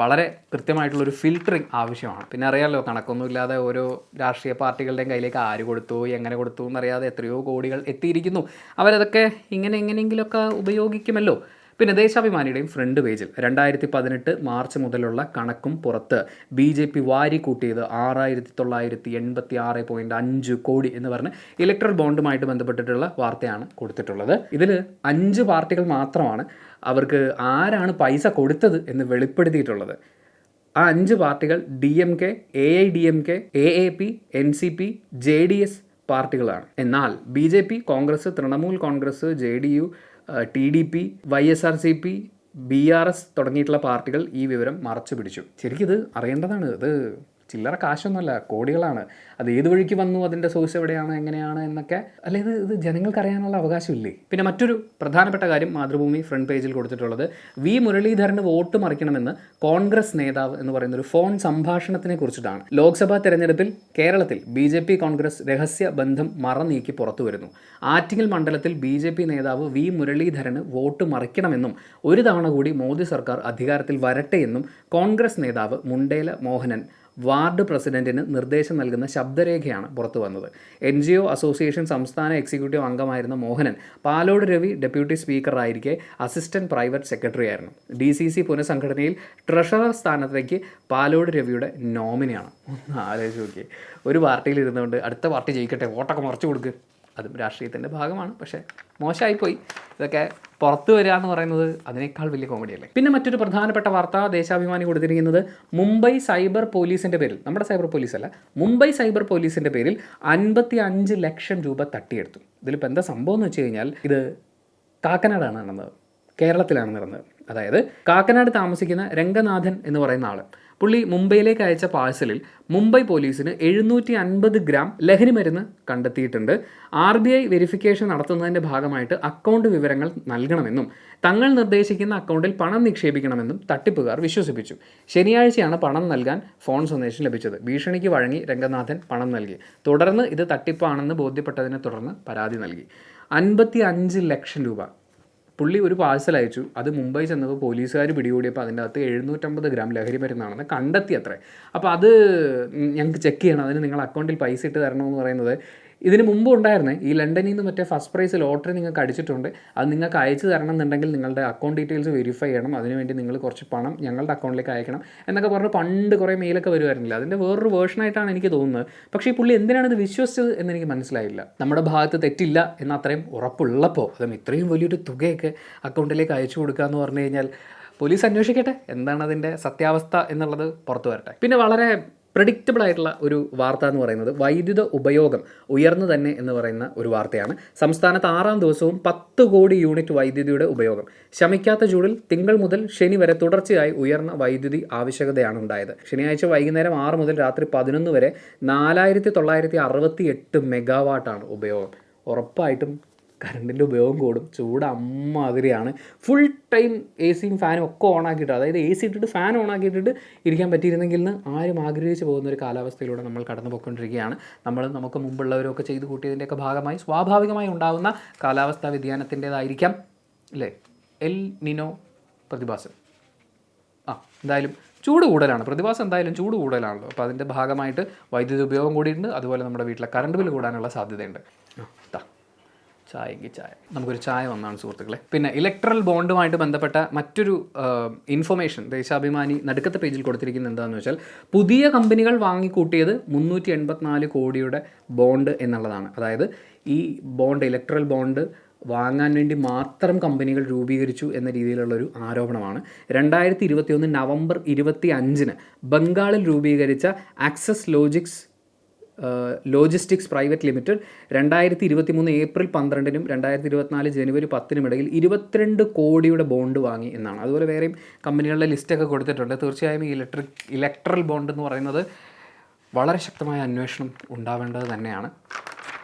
വളരെ കൃത്യമായിട്ടുള്ളൊരു ഫിൽറ്ററിങ് ആവശ്യമാണ്. പിന്നെ അറിയാമല്ലോ, കണക്കൊന്നുമില്ലാതെ ഓരോ രാഷ്ട്രീയ പാർട്ടികളുടെയും കയ്യിലേക്ക് ആര് കൊടുത്തു എങ്ങനെ കൊടുത്തു എന്നറിയാതെ എത്രയോ കോടികൾ എത്തിയിരിക്കുന്നു. അവരതൊക്കെ എങ്ങനെയെങ്കിലുമൊക്കെ ഉപയോഗിക്കുമല്ലോ. പിന്നെ ദേശാഭിമാനിയുടെയും ഫ്രണ്ട് പേജിൽ 2018 മാർച്ച് മുതലുള്ള കണക്കും പുറത്ത് BJP വാരിക്കൂട്ടിയത് 6,986.5 കോടി എന്ന് പറഞ്ഞ് ഇലക്ട്രൽ ബോണ്ടുമായിട്ട് ബന്ധപ്പെട്ടിട്ടുള്ള വാർത്തയാണ് കൊടുത്തിട്ടുള്ളത്. ഇതിൽ 5 പാർട്ടികൾ മാത്രമാണ് അവർക്ക് ആരാണ് പൈസ കൊടുത്തത് എന്ന് വെളിപ്പെടുത്തിയിട്ടുള്ളത്. ആ 5 പാർട്ടികൾ DMK, AIDMK, AAP, NCP, JDS പാർട്ടികളാണ്. എന്നാൽ BJP, Congress, Trinamool Congress, JDU, TDP, YSRCP, BRS തുടങ്ങിയിട്ടുള്ള പാർട്ടികൾ ഈ വിവരം മറച്ചു പിടിച്ചു. ശരിക്കും ഇത് അറിയേണ്ടതാണ്. ഇത് ചില്ലറ കാശൊന്നുമല്ല, കോടികളാണ്. അത് ഏത് വഴിക്ക് വന്നു, അതിൻ്റെ സോഴ്സ് എവിടെയാണ്, എങ്ങനെയാണ് എന്നൊക്കെ അല്ലെ ഇത് ജനങ്ങൾക്ക് അറിയാനുള്ള അവകാശമില്ലേ? പിന്നെ മറ്റൊരു പ്രധാനപ്പെട്ട കാര്യം മാതൃഭൂമി ഫ്രണ്ട് പേജിൽ കൊടുത്തിട്ടുള്ളത് വി മുരളീധരന് വോട്ട് മറിക്കണമെന്ന് കോൺഗ്രസ് നേതാവ് എന്ന് പറയുന്ന ഒരു ഫോൺ സംഭാഷണത്തിനെ കുറിച്ചിട്ടാണ്. ലോക്സഭാ തെരഞ്ഞെടുപ്പിൽ കേരളത്തിൽ BJP കോൺഗ്രസ് രഹസ്യ ബന്ധം മറനീക്കി പുറത്തു വരുന്നു. ആറ്റിങ്ങൽ മണ്ഡലത്തിൽ BJP നേതാവ് വി മുരളീധരന് വോട്ട് മറിക്കണമെന്നും ഒരു തവണ കൂടി മോദി സർക്കാർ അധികാരത്തിൽ വരട്ടെ എന്നും കോൺഗ്രസ് നേതാവ് മുണ്ടേല മോഹനൻ വാർഡ് പ്രസിഡന്റിന് നിർദ്ദേശം നൽകുന്ന ശബ്ദരേഖയാണ് പുറത്തു വന്നത്. NGO അസോസിയേഷൻ സംസ്ഥാന എക്സിക്യൂട്ടീവ് അംഗമായിരുന്ന മോഹനൻ പാലോട് രവി ഡെപ്യൂട്ടി സ്പീക്കറായിരിക്കെ അസിസ്റ്റന്റ് പ്രൈവറ്റ് സെക്രട്ടറി ആയിരുന്നു. DCC പുനഃസംഘടനയിൽ ട്രഷറർ സ്ഥാനത്തേക്ക് പാലോട് രവിയുടെ നോമിനിയാണ്. ഒന്ന് ആലോചിച്ച് നോക്കിയേ, ഒരു പാർട്ടിയിൽ ഇരുന്നുകൊണ്ട് അടുത്ത പാർട്ടി ജയിക്കട്ടെ, വോട്ടൊക്കെ മറച്ചു കൊടുക്കുക. അതും രാഷ്ട്രീയത്തിൻ്റെ ഭാഗമാണ്, പക്ഷേ മോശമായിപ്പോയി. ഇതൊക്കെ പുറത്തു വരിക എന്ന് പറയുന്നത് അതിനേക്കാൾ വലിയ കോമഡിയല്ലേ. പിന്നെ മറ്റൊരു പ്രധാനപ്പെട്ട വാർത്ത ദേശാഭിമാനി കൊടുത്തിരിക്കുന്നത് മുംബൈ സൈബർ പോലീസിൻ്റെ പേരിൽ, നമ്മുടെ സൈബർ പോലീസല്ല, മുംബൈ സൈബർ പോലീസിൻ്റെ പേരിൽ 55 ലക്ഷം രൂപ തട്ടിയെടുത്തു. ഇതിലിപ്പോൾ എന്താ സംഭവം എന്ന് വെച്ച് കഴിഞ്ഞാൽ, ഇത് കാക്കനാടാണ് നടന്നത്, കേരളത്തിലാണ് നടന്നത്. അതായത് കാക്കനാട് താമസിക്കുന്ന രംഗനാഥൻ എന്ന് പറയുന്ന ആൾ, പുള്ളി മുംബൈയിലേക്ക് അയച്ച പാഴ്സലിൽ മുംബൈ പോലീസിന് 750 ഗ്രാം ലഹരി മരുന്ന് കണ്ടെത്തിയിട്ടുണ്ട്. RBI വെരിഫിക്കേഷൻ നടത്തുന്നതിൻ്റെ ഭാഗമായിട്ട് അക്കൗണ്ട് വിവരങ്ങൾ നൽകണമെന്നും തങ്ങൾ നിർദ്ദേശിക്കുന്ന അക്കൗണ്ടിൽ പണം നിക്ഷേപിക്കണമെന്നും തട്ടിപ്പുകാർ വിശ്വസിപ്പിച്ചു. ശനിയാഴ്ചയാണ് പണം നൽകാൻ ഫോൺ സന്ദേശം ലഭിച്ചത്. ഭീഷണിക്ക് വഴങ്ങി രംഗനാഥൻ പണം നൽകി. തുടർന്ന് ഇത് തട്ടിപ്പാണെന്ന് ബോധ്യപ്പെട്ടതിനെ തുടർന്ന് പരാതി നൽകി. 55 ലക്ഷം രൂപ പുള്ളി ഒരു പാഴ്സൽ അയച്ചു. അത് മുംബൈ ചെന്നപ്പോൾ പോലീസുകാർ പിടികൂടിയപ്പോൾ അതിൻ്റെ അകത്ത് 750 ഗ്രാം ലഹരി മരുന്നാണെന്ന് കണ്ടെത്തി അത്രേ. അപ്പോൾ അത് ഞങ്ങൾക്ക് ചെക്ക് ചെയ്യണം, അതിന് നിങ്ങൾ അക്കൗണ്ടിൽ പൈസ ഇട്ട് തരണമെന്ന് പറയുന്നത് ഇതിന് മുമ്പ് ഉണ്ടായിരുന്നേ. ഈ ലണ്ടനിൽ നിന്ന് മറ്റേ ഫസ്റ്റ് പ്രൈസ് ലോട്ടറി നിങ്ങൾക്ക് അടിച്ചിട്ടുണ്ട്, അത് നിങ്ങൾക്ക് അയച്ചു തരണം എന്നുണ്ടെങ്കിൽ നിങ്ങളുടെ അക്കൗണ്ട് ഡീറ്റെയിൽസ് വെരിഫൈ ചെയ്യണം, അതിനുവേണ്ടി നിങ്ങൾ കുറച്ച് പണം ഞങ്ങളുടെ അക്കൗണ്ടിലേക്ക് അയക്കണം എന്നൊക്കെ പറഞ്ഞ് പണ്ട് കുറേ മെയിലൊക്കെ വരുമായിരുന്നില്ല. അതിൻ്റെ വേറൊരു വേർഷനായിട്ടാണ് എനിക്ക് തോന്നുന്നത്. പക്ഷേ ഈ പുള്ളി എന്തിനാണ് ഇത് വിശ്വസിച്ചത് എന്നെനിക്ക് മനസ്സിലായില്ല. നമ്മുടെ ഭാഗത്ത് തെറ്റില്ല എന്ന അത്രയും ഉറപ്പുള്ളപ്പോൾ അതും ഇത്രയും വലിയൊരു തുകയൊക്കെ അക്കൗണ്ടിലേക്ക് അയച്ചു കൊടുക്കുക എന്ന് പറഞ്ഞു കഴിഞ്ഞാൽ പോലീസ് അന്വേഷിക്കട്ടെ, എന്താണ് അതിൻ്റെ സത്യാവസ്ഥ എന്നുള്ളത് പുറത്തു വരട്ടെ. പിന്നെ വളരെ പ്രഡിക്റ്റബിൾ ആയിട്ടുള്ള ഒരു വാർത്ത എന്ന് പറയുന്നത് വൈദ്യുത ഉപയോഗം ഉയർന്നു തന്നെ എന്ന് പറയുന്ന ഒരു വാർത്തയാണ്. സംസ്ഥാനത്ത് 6ാം ദിവസവും 10 കോടി യൂണിറ്റ് വൈദ്യുതിയുടെ ഉപയോഗം. ശമിക്കാത്ത ചൂടിൽ തിങ്കൾ മുതൽ ശനി വരെ തുടർച്ചയായി ഉയർന്ന വൈദ്യുതി ആവശ്യകതയാണ് ഉണ്ടായത്. ശനിയാഴ്ച വൈകുന്നേരം 6 മുതൽ രാത്രി 11 വരെ 4968 മെഗാവാട്ടാണ് ഉപയോഗം. ഉറപ്പായിട്ടും കറണ്ടിൻ്റെ ഉപയോഗം കൂടും, ചൂട് അമ്മാതിരിയാണ്. ഫുൾ ടൈം AC-യും ഫാനും ഒക്കെ ഓണാക്കിയിട്ട്, അതായത് AC ഇട്ടിട്ട് ഫാൻ ഓണാക്കിയിട്ടിട്ട് ഇരിക്കാൻ പറ്റിയിരുന്നെങ്കിൽ എന്ന് ആരും ആഗ്രഹിച്ച് പോകുന്ന ഒരു കാലാവസ്ഥയിലൂടെ നമ്മൾ കടന്നു പോയിക്കൊണ്ടിരിക്കുകയാണ്. നമുക്ക് മുമ്പുള്ളവരൊക്കെ ചെയ്തു കൂട്ടിയതിൻ്റെയൊക്കെ ഭാഗമായി സ്വാഭാവികമായി ഉണ്ടാകുന്ന കാലാവസ്ഥാ വ്യതിയാനത്തിൻ്റേതായിരിക്കാം അല്ലേ എൽ നിനോ പ്രതിഭാസം. എന്തായാലും ചൂട് കൂടുതലാണ്, പ്രതിഭാസം എന്തായാലും ചൂട് കൂടുതലാണല്ലോ. അപ്പോൾ അതിൻ്റെ ഭാഗമായിട്ട് വൈദ്യുതി ഉപയോഗം കൂടിയിട്ടുണ്ട്. അതുപോലെ നമ്മുടെ വീട്ടിലെ കറണ്ട് ബില്ല് കൂടാനുള്ള സാധ്യതയുണ്ട്. ചായയെങ്കിൽ ചായ, നമുക്കൊരു ചായ വന്നാണ് സുഹൃത്തുക്കളെ. പിന്നെ ഇലക്ട്രൽ ബോണ്ടുമായിട്ട് ബന്ധപ്പെട്ട മറ്റൊരു ഇൻഫർമേഷൻ ദേശാഭിമാനി നടുക്കത്തെ പേജിൽ കൊടുത്തിരിക്കുന്നത് എന്താണെന്ന് വെച്ചാൽ, പുതിയ കമ്പനികൾ വാങ്ങിക്കൂട്ടിയത് 384 കോടിയുടെ ബോണ്ട് എന്നുള്ളതാണ്. അതായത് ഈ ബോണ്ട്, ഇലക്ട്രൽ ബോണ്ട് വാങ്ങാൻ വേണ്ടി മാത്രം കമ്പനികൾ രൂപീകരിച്ചു എന്ന രീതിയിലുള്ളൊരു ആരോപണമാണ്. 2021 നവംബർ 25 ബംഗാളിൽ രൂപീകരിച്ച access logistics private limited 2023 April 12-നും 2024 ജനുവരി 10-നും ഇടയിൽ 22 കോടിയുടെ ബോണ്ട് വാങ്ങി എന്നാണ്. അതുപോലെ വേറെയും കമ്പനികളുടെ ലിസ്റ്റൊക്കെ കൊടുത്തിട്ടുണ്ട്. തീർച്ചയായും ഈ ഇലക്ട്രൽ ബോണ്ട് എന്ന് പറയുന്നത് വളരെ ശക്തമായ അന്വേഷണം ഉണ്ടാവേണ്ടത് തന്നെയാണ്.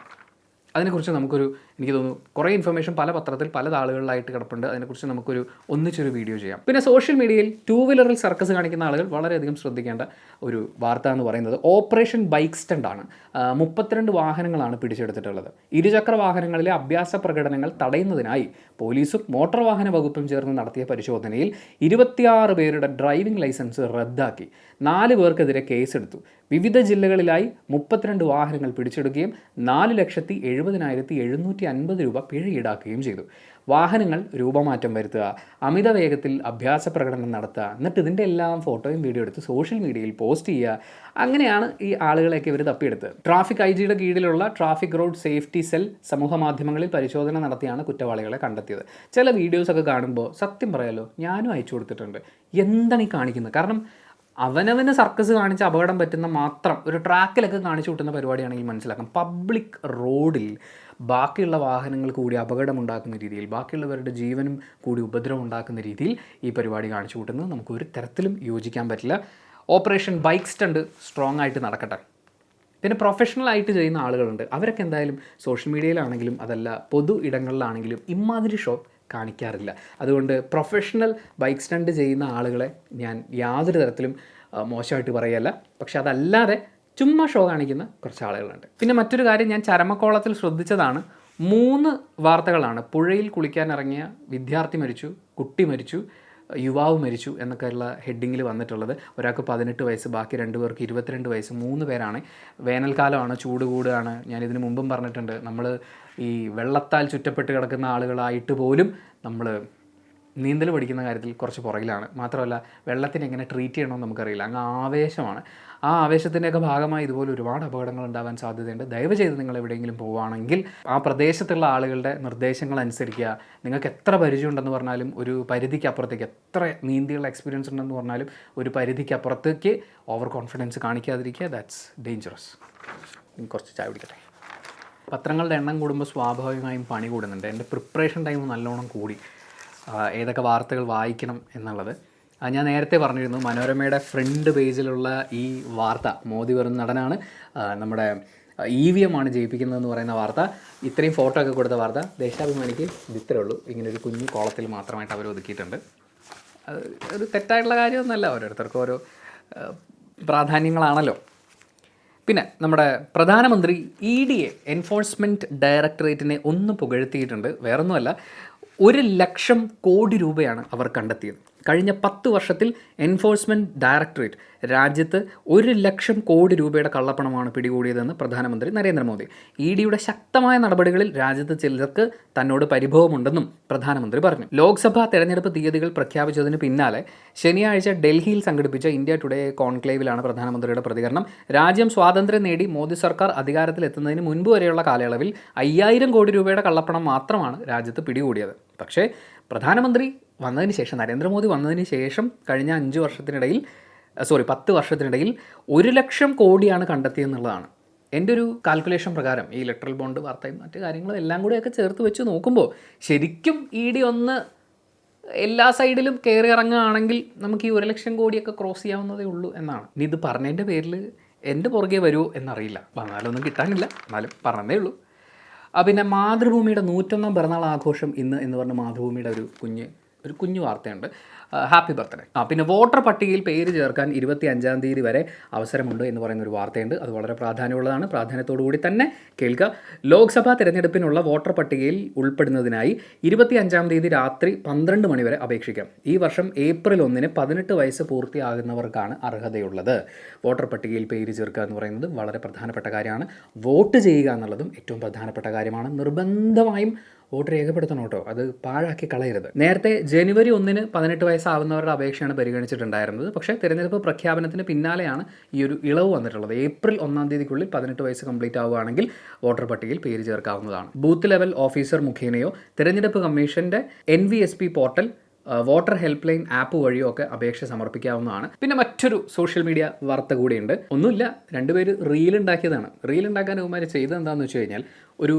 അതിനെക്കുറിച്ച് നമുക്കൊരു എനിക്ക് തോന്നുന്നു കുറേ ഇൻഫർമേഷൻ പല പത്രത്തിൽ പല ആളുകളിലായിട്ട് കിടപ്പുണ്ട്. അതിനെക്കുറിച്ച് നമുക്കൊരു ഒന്നിച്ചൊരു വീഡിയോ ചെയ്യാം. പിന്നെ സോഷ്യൽ മീഡിയയിൽ 2 വീലറിൽ സർക്കസ് കാണിക്കുന്ന ആളുകൾ വളരെയധികം ശ്രദ്ധിക്കേണ്ട ഒരു വാർത്ത എന്ന് പറയുന്നത് ഓപ്പറേഷൻ ബൈക്ക് സ്റ്റണ്ട് ആണ്. 32 വാഹനങ്ങളാണ് പിടിച്ചെടുത്തിട്ടുള്ളത്. ഇരുചക്ര വാഹനങ്ങളിലെ അഭ്യാസ പ്രകടനങ്ങൾ തടയുന്നതിനായി പോലീസും മോട്ടോർ വാഹന വകുപ്പും ചേർന്ന് നടത്തിയ പരിശോധനയിൽ 26 പേരുടെ ഡ്രൈവിംഗ് ലൈസൻസ് റദ്ദാക്കി. 4 പേർക്കെതിരെ കേസെടുത്തു. വിവിധ ജില്ലകളിലായി 32 വാഹനങ്ങൾ പിടിച്ചെടുക്കുകയും 4,70,750 രൂപ പിഴ ഈടാക്കുകയും ചെയ്തു. വാഹനങ്ങൾ രൂപമാറ്റം വരുത്തുക, അമിത വേഗത്തിൽ അഭ്യാസ പ്രകടനം നടത്തുക, എന്നിട്ട് ഇതിൻ്റെ എല്ലാം ഫോട്ടോയും വീഡിയോ എടുത്ത് സോഷ്യൽ മീഡിയയിൽ പോസ്റ്റ് ചെയ്യുക, അങ്ങനെയാണ് ഈ ആളുകളെയൊക്കെ ഇവർ തപ്പിയെടുത്തത്. ട്രാഫിക് IG-യുടെ കീഴിലുള്ള ട്രാഫിക് റോഡ് സേഫ്റ്റി സെൽ സമൂഹ മാധ്യമങ്ങളിൽ പരിശോധന നടത്തിയാണ് കുറ്റവാളികളെ കണ്ടെത്തിയത്. ചില വീഡിയോസൊക്കെ കാണുമ്പോൾ സത്യം പറയാലോ ഞാനും അയച്ചു കൊടുത്തിട്ടുണ്ട്. എന്താണ് ഈ കാണിക്കുന്നത്? കാരണം അവനവന് സർക്കസ് കാണിച്ച് അപകടം പറ്റുന്ന മാത്രം ഒരു ട്രാക്കിലൊക്കെ കാണിച്ചു കൂട്ടുന്ന പരിപാടിയാണെങ്കിൽ മനസ്സിലാക്കാം. പബ്ലിക് റോഡിൽ ബാക്കിയുള്ള വാഹനങ്ങൾ കൂടി അപകടമുണ്ടാക്കുന്ന രീതിയിൽ, ബാക്കിയുള്ളവരുടെ ജീവനും കൂടി ഉപദ്രവം ഉണ്ടാക്കുന്ന രീതിയിൽ ഈ പരിപാടി കാണിച്ചു കൂട്ടുന്നത് നമുക്ക് ഒരു തരത്തിലും യോജിക്കാൻ പറ്റില്ല. ഓപ്പറേഷൻ ബൈക്ക് സ്റ്റണ്ട് സ്ട്രോങ് ആയിട്ട് നടക്കട്ടെ. പിന്നെ പ്രൊഫഷണൽ ആയിട്ട് ചെയ്യുന്ന ആളുകളുണ്ട്. അവരൊക്കെ എന്തായാലും സോഷ്യൽ മീഡിയയിലാണെങ്കിലും അതല്ല പൊതു ഇടങ്ങളിലാണെങ്കിലും ഇമാതിരി ഷോ കാണിക്കാറില്ല. അതുകൊണ്ട് പ്രൊഫഷണൽ ബൈക്ക് സ്റ്റണ്ട് ചെയ്യുന്ന ആളുകളെ ഞാൻ യാതൊരു തരത്തിലും മോശമായിട്ട് പറയല്ല. പക്ഷെ അതല്ലാതെ ചുമ്മാ ഷോ കാണിക്കുന്ന കുറച്ച് ആളുകളുണ്ട്. പിന്നെ മറ്റൊരു കാര്യം ഞാൻ ചരമക്കോളത്തിൽ ശ്രദ്ധിച്ചതാണ്. 3 വാർത്തകളാണ്. പുഴയിൽ കുളിക്കാൻ ഇറങ്ങിയ വിദ്യാർത്ഥി മരിച്ചു, കുട്ടി മരിച്ചു, യുവാവ് മരിച്ചു എന്നൊക്കെയുള്ള ഹെഡിങ്ങിൽ വന്നിട്ടുള്ളത്. ഒരാൾക്ക് 18 വയസ്സ്, ബാക്കി 2 പേർക്ക് 22 വയസ്സ്. 3 പേരാണ്. വേനൽക്കാലമാണ്, ചൂട് കൂടുകയാണ്. ഞാനിതിന് മുമ്പും പറഞ്ഞിട്ടുണ്ട്, നമ്മൾ ഈ വെള്ളത്താൽ ചുറ്റപ്പെട്ട് കിടക്കുന്ന ആളുകളായിട്ട് പോലും നമ്മൾ നീന്തൽ പഠിക്കുന്ന കാര്യത്തിൽ കുറച്ച് പുറകിലാണ്. മാത്രമല്ല വെള്ളത്തിന് എങ്ങനെ ട്രീറ്റ് ചെയ്യണമെന്ന് നമുക്കറിയില്ല. അങ്ങ് ആവേശമാണ്. ആ ആവേശത്തിൻ്റെയൊക്കെ ഭാഗമായി ഇതുപോലെ ഒരുപാട് അപകടങ്ങൾ ഉണ്ടാകാൻ സാധ്യതയുണ്ട്. ദയവ് ചെയ്ത് നിങ്ങൾ എവിടെയെങ്കിലും പോവുകയാണെങ്കിൽ ആ പ്രദേശത്തുള്ള ആളുകളുടെ നിർദ്ദേശങ്ങൾ അനുസരിക്കുക. നിങ്ങൾക്ക് എത്ര പരിചയമുണ്ടെന്ന് പറഞ്ഞാലും ഒരു പരിധിക്കപ്പുറത്തേക്ക്, എത്ര നീന്തിയുള്ള എക്സ്പീരിയൻസ് ഉണ്ടെന്ന് പറഞ്ഞാലും ഒരു പരിധിക്കപ്പുറത്തേക്ക് ഓവർ കോൺഫിഡൻസ് കാണിക്കാതിരിക്കുക. That's dangerous. കുറച്ച് ചായ പിടിക്കട്ടെ. പത്രങ്ങളുടെ എണ്ണം കൂടുമ്പോൾ സ്വാഭാവികമായും പണി കൂടുന്നുണ്ട്. എൻ്റെ പ്രിപ്പറേഷൻ ടൈം നല്ലോണം കൂടി. ഏതൊക്കെ വാർത്തകൾ വായിക്കണം എന്നുള്ളത് ഞാൻ നേരത്തെ പറഞ്ഞിരുന്നു. മനോരമയുടെ ഫ്രണ്ട് പേജിലുള്ള ഈ വാർത്ത, മോദി വെറും നടനാണ്, നമ്മുടെ EVM ആണ് ജയിപ്പിക്കുന്നതെന്ന് പറയുന്ന വാർത്ത, ഇത്രയും ഫോട്ടോ ഒക്കെ കൊടുത്ത വാർത്ത ദേശാഭിമാനിക്ക് ഇത്രേ ഉള്ളൂ. ഇങ്ങനൊരു കുഞ്ഞു കോളത്തിൽ മാത്രമായിട്ട് അവർ ഒതുക്കിയിട്ടുണ്ട്. ഒരു തെറ്റായിട്ടുള്ള കാര്യമൊന്നുമല്ല, ഓരോരുത്തർക്കും ഓരോ പ്രാധാന്യങ്ങളാണല്ലോ. പിന്നെ നമ്മുടെ പ്രധാനമന്ത്രി EDയെ, എൻഫോഴ്സ്മെൻറ്റ് ഡയറക്ടറേറ്റിനെ ഒന്ന് പുകഴ്ത്തിയിട്ടുണ്ട്. വേറൊന്നുമല്ല, 1,00,000 കോടി രൂപയാണ് അവർ കണ്ടെത്തിയത്. കഴിഞ്ഞ 10 വർഷത്തിൽ എൻഫോഴ്സ്മെൻറ്റ് ഡയറക്ടറേറ്റ് രാജ്യത്ത് 1,00,000 കോടി രൂപയുടെ കള്ളപ്പണമാണ് പിടികൂടിയതെന്ന് പ്രധാനമന്ത്രി നരേന്ദ്രമോദി. EDയുടെ ശക്തമായ നടപടികളിൽ രാജ്യത്ത് ചിലർക്ക് തന്നോട് പരിഭവമുണ്ടെന്നും പ്രധാനമന്ത്രി പറഞ്ഞു. ലോക്സഭാ തെരഞ്ഞെടുപ്പ് തീയതികൾ പ്രഖ്യാപിച്ചതിന് പിന്നാലെ ശനിയാഴ്ച ഡൽഹിയിൽ സംഘടിപ്പിച്ച ഇന്ത്യ ടുഡേ കോൺക്ലേവിലാണ് പ്രധാനമന്ത്രിയുടെ പ്രതികരണം. രാജ്യം സ്വാതന്ത്ര്യം നേടി മോദി സർക്കാർ അധികാരത്തിലെത്തുന്നതിന് മുൻപ് വരെയുള്ള കാലയളവിൽ 5,000 കോടി രൂപയുടെ കള്ളപ്പണം മാത്രമാണ് രാജ്യത്ത് പിടികൂടിയത്. പക്ഷേ പ്രധാനമന്ത്രി വന്നതിന് ശേഷം, നരേന്ദ്രമോദി വന്നതിന് ശേഷം കഴിഞ്ഞ 10 വർഷത്തിനിടയിൽ 1,00,000 കോടിയാണ് കണ്ടെത്തിയെന്നുള്ളതാണ്. എൻ്റെ ഒരു കാൽക്കുലേഷൻ പ്രകാരം ഈ ഇലക്ട്രൽ ബോണ്ട് വാർത്തയും മറ്റു കാര്യങ്ങളും എല്ലാം കൂടെയൊക്കെ ചേർത്ത് വെച്ച് നോക്കുമ്പോൾ ശരിക്കും ED ഒന്ന് എല്ലാ സൈഡിലും കയറി ഇറങ്ങുകയാണെങ്കിൽ നമുക്ക് ഈ 1,00,000 കോടിയൊക്കെ ക്രോസ് ചെയ്യാവുന്നതേ ഉള്ളൂ എന്നാണ്. ഇനി ഇത് പറഞ്ഞതിൻ്റെ പേരിൽ എൻ്റെ പുറകെ വരുമോ എന്നറിയില്ല. വന്നാലൊന്നും കിട്ടാനില്ല, എന്നാലും പറഞ്ഞതേ ഉള്ളൂ. പിന്നെ മാതൃഭൂമിയുടെ 101ാം പിറന്നാൾ ആഘോഷം ഇന്ന് എന്ന് പറഞ്ഞ മാതൃഭൂമിയുടെ ഒരു കുഞ്ഞു വാർത്തയുണ്ട്. Happy birthday. പിന്നെ വോട്ടർ പട്ടികയിൽ പേര് ചേർക്കാൻ 25-ാം തീയതി വരെ അവസരമുണ്ട് എന്ന് പറയുന്നൊരു വാർത്തയുണ്ട്. അത് വളരെ പ്രാധാന്യമുള്ളതാണ്. പ്രാധാന്യത്തോടുകൂടി തന്നെ കേൾക്കുക. ലോക്സഭാ തിരഞ്ഞെടുപ്പിനുള്ള വോട്ടർ പട്ടികയിൽ ഉൾപ്പെടുന്നതിനായി 25-ാം തീയതി രാത്രി 12 മണി വരെ അപേക്ഷിക്കാം. ഈ വർഷം ഏപ്രിൽ 1-ന് 18 വയസ്സ് പൂർത്തിയാകുന്നവർക്കാണ് അർഹതയുള്ളത്. വോട്ടർ പട്ടികയിൽ പേര് ചേർക്കുക എന്ന് പറയുന്നത് വളരെ പ്രധാനപ്പെട്ട കാര്യമാണ്. വോട്ട് ചെയ്യുക എന്നുള്ളതും ഏറ്റവും പ്രധാനപ്പെട്ട കാര്യമാണ്. നിർബന്ധമായും വോട്ട് രേഖപ്പെടുത്തണം കേട്ടോ, അത് പാഴാക്കി കളയരുത്. നേരത്തെ ജനുവരി 1-ന് 18 വയസ്സാവുന്നവരുടെ അപേക്ഷയാണ് പരിഗണിച്ചിട്ടുണ്ടായിരുന്നത്. പക്ഷേ തിരഞ്ഞെടുപ്പ് പ്രഖ്യാപനത്തിന് പിന്നാലെയാണ് ഈ ഒരു ഇളവ് വന്നിട്ടുള്ളത്. ഏപ്രിൽ 1-ാം തീയതിക്കുള്ളിൽ 18 വയസ്സ് കംപ്ലീറ്റ് ആവുകയാണെങ്കിൽ വോട്ടർ പട്ടികയിൽ പേര് ചേർക്കാവുന്നതാണ്. ബൂത്ത് ലെവൽ ഓഫീസർ മുഖേനയോ തിരഞ്ഞെടുപ്പ് കമ്മീഷൻ്റെ NVSP portal, voter help line app വഴിയോ ഒക്കെ അപേക്ഷ സമർപ്പിക്കാവുന്നതാണ്. പിന്നെ മറ്റൊരു സോഷ്യൽ മീഡിയ വാർത്ത കൂടിയുണ്ട്. ഒന്നുമില്ല, 2 പേര് റീൽ ഉണ്ടാക്കിയതാണ്. റീൽ ഉണ്ടാക്കാൻ ഇവന്മാർ ചെയ്തത് എന്താണെന്ന് വെച്ച് കഴിഞ്ഞാൽ, ഒരു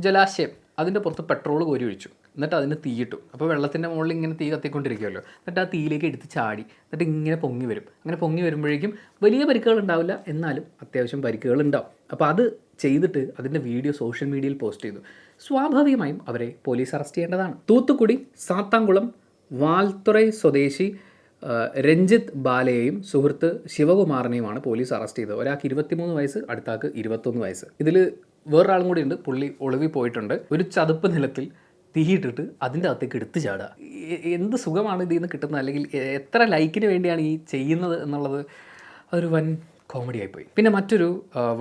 ജലാശയം, അതിൻ്റെ പുറത്ത് പെട്രോൾ കോരി ഒഴിച്ചു, എന്നിട്ട് അതിന് തീയിട്ടു. അപ്പോൾ വെള്ളത്തിൻ്റെ മുകളിൽ ഇങ്ങനെ തീ കത്തിക്കൊണ്ടിരിക്കുമല്ലോ, എന്നിട്ട് ആ തീയിലേക്ക് എടുത്ത് ചാടി, എന്നിട്ട് ഇങ്ങനെ പൊങ്ങി വരും. അങ്ങനെ പൊങ്ങി വരുമ്പോഴേക്കും വലിയ പരിക്കുകൾ ഉണ്ടാവില്ല, എന്നാലും അത്യാവശ്യം പരിക്കുകൾ ഉണ്ടാവും. അപ്പോൾ അത് ചെയ്തിട്ട് അതിൻ്റെ വീഡിയോ സോഷ്യൽ മീഡിയയിൽ പോസ്റ്റ് ചെയ്തു. സ്വാഭാവികമായും അവരെ പോലീസ് അറസ്റ്റ് ചെയ്യേണ്ടതാണ്. തൂത്തുക്കുടി സാത്താംകുളം വാൽത്തുറൈ സ്വദേശി രഞ്ജിത്ത് ബാലയെയും സുഹൃത്ത് ശിവകുമാറിനെയുമാണ് പോലീസ് അറസ്റ്റ് ചെയ്തത്. ഒരാൾക്ക് 23 വയസ്സ്, അടുത്താൾക്ക് 21 വയസ്സ്. ഇതിൽ വേറൊരാളും കൂടി ഉണ്ട്. പുള്ളി ഒളിവിൽ പോയിട്ടുണ്ട്. ഒരു ചതുപ്പ് നിലത്തിൽ തീയിട്ടിട്ട് അതിൻ്റെ അകത്തേക്ക് എടുത്തു ചാടുക. എന്ത് സുഖമാണ് ഇതിൽ നിന്ന് കിട്ടുന്നത്, അല്ലെങ്കിൽ എത്ര ലൈക്കിന് വേണ്ടിയാണ് ഈ ചെയ്യുന്നത് എന്നുള്ളത് അതൊരു വൻ കോമഡി ആയിപ്പോയി. പിന്നെ മറ്റൊരു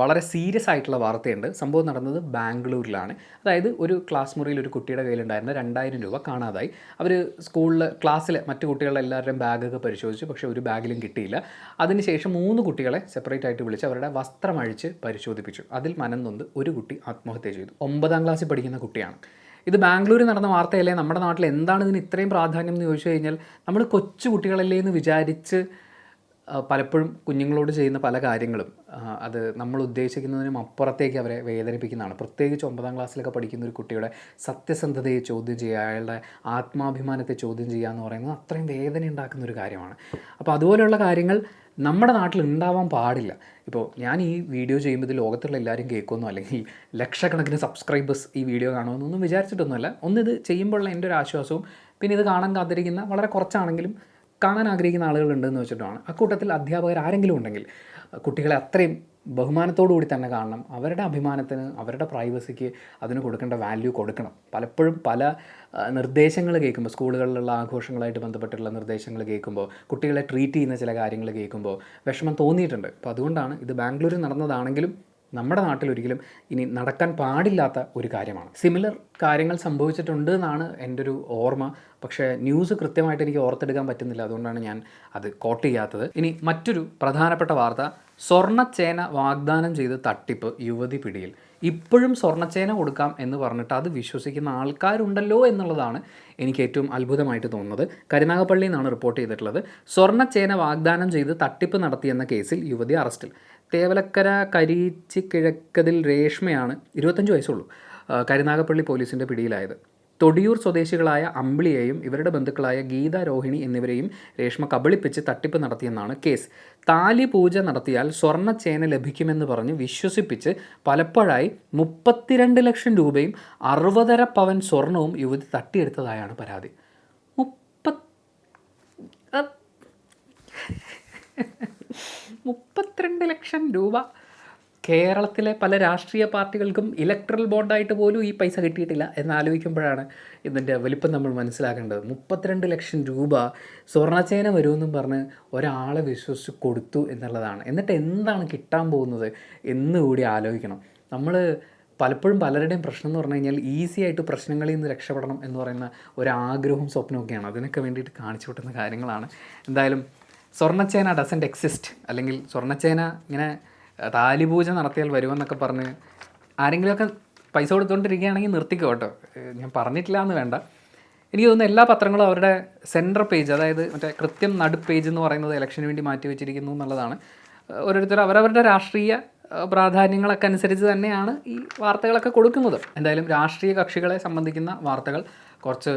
വളരെ സീരിയസ് ആയിട്ടുള്ള വാർത്തയുണ്ട്. സംഭവം നടന്നത് ബാംഗ്ലൂരിലാണ്. അതായത് ഒരു ക്ലാസ് മുറിയിൽ ഒരു കുട്ടിയുടെ കയ്യിലുണ്ടായിരുന്ന 2000 രൂപ കാണാതായി. അവർ സ്കൂളിൽ ക്ലാസ്സിലെ മറ്റു കുട്ടികളുടെ എല്ലാവരുടെയും ബാഗൊക്കെ പരിശോധിച്ചു. പക്ഷേ ഒരു ബാഗിലും കിട്ടിയില്ല. അതിനുശേഷം 3 കുട്ടികളെ സെപ്പറേറ്റ് ആയിട്ട് വിളിച്ച് അവരുടെ വസ്ത്രം അഴിച്ച് പരിശോധിപ്പിച്ചു. അതിൽ മനം നൊന്ത് ഒരു കുട്ടി ആത്മഹത്യ ചെയ്തു. 9ാം ക്ലാസ്സിൽ പഠിക്കുന്ന കുട്ടിയാണ്. ഇത് ബാംഗ്ലൂരിൽ നടന്ന വാർത്തയല്ലേ? നമ്മുടെ നാട്ടിൽ എന്താണ് ഇതിന് ഇത്രയും പ്രാധാന്യം എന്ന് ചോദിച്ചു കഴിഞ്ഞാൽ, നമ്മൾ കൊച്ചു കുട്ടികളല്ലേ എന്ന് വിചാരിച്ച് പലപ്പോഴും കുഞ്ഞുങ്ങളോട് ചെയ്യുന്ന പല കാര്യങ്ങളും അത് നമ്മൾ ഉദ്ദേശിക്കുന്നതിനും അപ്പുറത്തേക്ക് അവരെ വേദനിപ്പിക്കുന്നതാണ്. പ്രത്യേകിച്ച് 9ാം ക്ലാസ്സിലൊക്കെ പഠിക്കുന്ന ഒരു കുട്ടിയുടെ സത്യസന്ധതയെ ചോദ്യം ചെയ്യുക, അയാളുടെ ആത്മാഭിമാനത്തെ ചോദ്യം ചെയ്യുക എന്ന് പറയുന്നത് അത്രയും വേദന ഉണ്ടാക്കുന്ന ഒരു കാര്യമാണ്. അപ്പോൾ അതുപോലെയുള്ള കാര്യങ്ങൾ നമ്മുടെ നാട്ടിൽ ഉണ്ടാവാൻ പാടില്ല. ഇപ്പോൾ ഞാൻ ഈ വീഡിയോ ചെയ്യുമ്പോൾ ഇത് ലോകത്തുള്ള എല്ലാവരും കേൾക്കുമെന്നോ അല്ലെങ്കിൽ ലക്ഷക്കണക്കിന് സബ്സ്ക്രൈബേഴ്സ് ഈ വീഡിയോ കാണുമെന്നൊന്നും വിചാരിച്ചിട്ടൊന്നുമല്ല. ഒന്നിത് ചെയ്യുമ്പോഴുള്ള എൻ്റെ ഒരു ആശ്വാസവും പിന്നെ ഇത് കാണാൻ കാത്തിരിക്കുന്ന വളരെ കുറച്ചാണെങ്കിലും കാണാൻ ആഗ്രഹിക്കുന്ന ആളുകളുണ്ടെന്ന് വെച്ചിട്ടാണ്. അക്കൂട്ടത്തിൽ അധ്യാപകർ ആരെങ്കിലും ഉണ്ടെങ്കിൽ കുട്ടികളെ അത്രയും ബഹുമാനത്തോടു കൂടി തന്നെ കാണണം. അവരുടെ അഭിമാനത്തിന്, അവരുടെ പ്രൈവസിക്ക് അതിന് കൊടുക്കേണ്ട വാല്യൂ കൊടുക്കണം. പലപ്പോഴും പല നിർദ്ദേശങ്ങൾ കേൾക്കുമ്പോൾ, സ്കൂളുകളിലുള്ള ആഘോഷങ്ങളായിട്ട് ബന്ധപ്പെട്ടുള്ള നിർദ്ദേശങ്ങൾ കേൾക്കുമ്പോൾ, കുട്ടികളെ ട്രീറ്റ് ചെയ്യുന്ന ചില കാര്യങ്ങൾ കേൾക്കുമ്പോൾ വിഷമം തോന്നിയിട്ടുണ്ട്. അപ്പോൾ അതുകൊണ്ടാണ് ഇത് ബാംഗ്ലൂരിൽ നടന്നതാണെങ്കിലും നമ്മുടെ നാട്ടിലൊരിക്കലും ഇനി നടക്കാൻ പാടില്ലാത്ത ഒരു കാര്യമാണ്. സിമിലർ കാര്യങ്ങൾ സംഭവിച്ചിട്ടുണ്ട് എന്നാണ് എൻ്റെ ഒരു ഓർമ്മ. പക്ഷേ ന്യൂസ് കൃത്യമായിട്ട് എനിക്ക് ഓർത്തെടുക്കാൻ പറ്റുന്നില്ല. അതുകൊണ്ടാണ് ഞാൻ അത് കോട്ട് ചെയ്യാത്തത്. ഇനി മറ്റൊരു പ്രധാനപ്പെട്ട വാർത്ത, സ്വർണ്ണച്ചേന വാഗ്ദാനം ചെയ്ത് തട്ടിപ്പ്, യുവതി പിടിയിൽ. ഇപ്പോഴും സ്വർണ്ണച്ചേന കൊടുക്കാം എന്ന് പറഞ്ഞിട്ട് അത് വിശ്വസിക്കുന്ന ആൾക്കാരുണ്ടല്ലോ എന്നുള്ളതാണ് എനിക്ക് ഏറ്റവും അത്ഭുതമായിട്ട് തോന്നുന്നത്. കരുനാഗപ്പള്ളിയിൽ നിന്നാണ് റിപ്പോർട്ട് ചെയ്തിട്ടുള്ളത്. സ്വർണ്ണച്ചേന വാഗ്ദാനം ചെയ്ത് തട്ടിപ്പ് നടത്തിയെന്ന കേസിൽ യുവതി അറസ്റ്റിൽ. തേവലക്കര കരീച്ചി കിഴക്കതിൽ രേഷ്മയാണ്, 25 വയസ്സുള്ളൂ, കരുനാഗപ്പള്ളി പോലീസിൻ്റെ പിടിയിലായത്. തൊടിയൂർ സ്വദേശികളായ അമ്പിളിയെയും ഇവരുടെ ബന്ധുക്കളായ ഗീത, രോഹിണി എന്നിവരെയും രേഷ്മ കബളിപ്പിച്ച് തട്ടിപ്പ് നടത്തിയെന്നാണ് കേസ്. താലി പൂജ നടത്തിയാൽ സ്വർണ്ണച്ചേന ലഭിക്കുമെന്ന് പറഞ്ഞ് വിശ്വസിപ്പിച്ച് പലപ്പോഴായി 32 ലക്ഷം രൂപയും 60.5 പവൻ സ്വർണവും യുവതി തട്ടിയെടുത്തതായാണ് പരാതി. 32 ലക്ഷം രൂപ. കേരളത്തിലെ പല രാഷ്ട്രീയ പാർട്ടികൾക്കും ഇലക്ട്രൽ ബോണ്ടായിട്ട് പോലും ഈ പൈസ കിട്ടിയിട്ടില്ല എന്നാലോചിക്കുമ്പോഴാണ് ഇതിൻ്റെ വലിപ്പം നമ്മൾ മനസ്സിലാക്കേണ്ടത്. 32 ലക്ഷം രൂപ സ്വർണ്ണച്ചേന വരുമെന്നും പറഞ്ഞ് ഒരാളെ വിശ്വസിച്ച് കൊടുത്തു എന്നുള്ളതാണ്. എന്നിട്ട് എന്താണ് കിട്ടാൻ പോകുന്നത് എന്നുകൂടി ആലോചിക്കണം. നമ്മൾ പലപ്പോഴും പലരുടെയും പ്രശ്നം എന്ന് പറഞ്ഞു കഴിഞ്ഞാൽ ഈസി ആയിട്ട് പ്രശ്നങ്ങളിൽ നിന്ന് രക്ഷപ്പെടണം എന്ന് പറയുന്ന ഒരാഗ്രഹവും സ്വപ്നമൊക്കെയാണ്. അതിനൊക്കെ വേണ്ടിയിട്ട് കാണിച്ചു വിട്ടുന്ന കാര്യങ്ങളാണ്. എന്തായാലും സ്വർണ്ണച്ചേന ഡസൻറ്റ് എക്സിസ്റ്റ്, അല്ലെങ്കിൽ സ്വർണ്ണച്ചേന ഇങ്ങനെ താലിപൂജ നടത്തിയാൽ വരുമെന്നൊക്കെ പറഞ്ഞ് ആരെങ്കിലുമൊക്കെ പൈസ കൊടുത്തുകൊണ്ടിരിക്കുകയാണെങ്കിൽ നിർത്തിക്കോ കേട്ടോ. ഞാൻ പറഞ്ഞിട്ടില്ല എന്ന് വേണ്ട. എനിക്ക് തോന്നുന്നു എല്ലാ പത്രങ്ങളും അവരുടെ സെൻട്രൽ പേജ്, അതായത് മറ്റേ കൃത്യം നടു പേജ് എന്ന് പറയുന്നത് ഇലക്ഷന് വേണ്ടി മാറ്റി വെച്ചിരിക്കുന്നു എന്നുള്ളതാണ്. ഓരോരുത്തർ അവരവരുടെ രാഷ്ട്രീയ പ്രാധാന്യങ്ങളൊക്കെ അനുസരിച്ച് തന്നെയാണ് ഈ വാർത്തകളൊക്കെ കൊടുക്കുന്നത്. എന്തായാലും രാഷ്ട്രീയ കക്ഷികളെ സംബന്ധിക്കുന്ന വാർത്തകൾ കുറച്ച്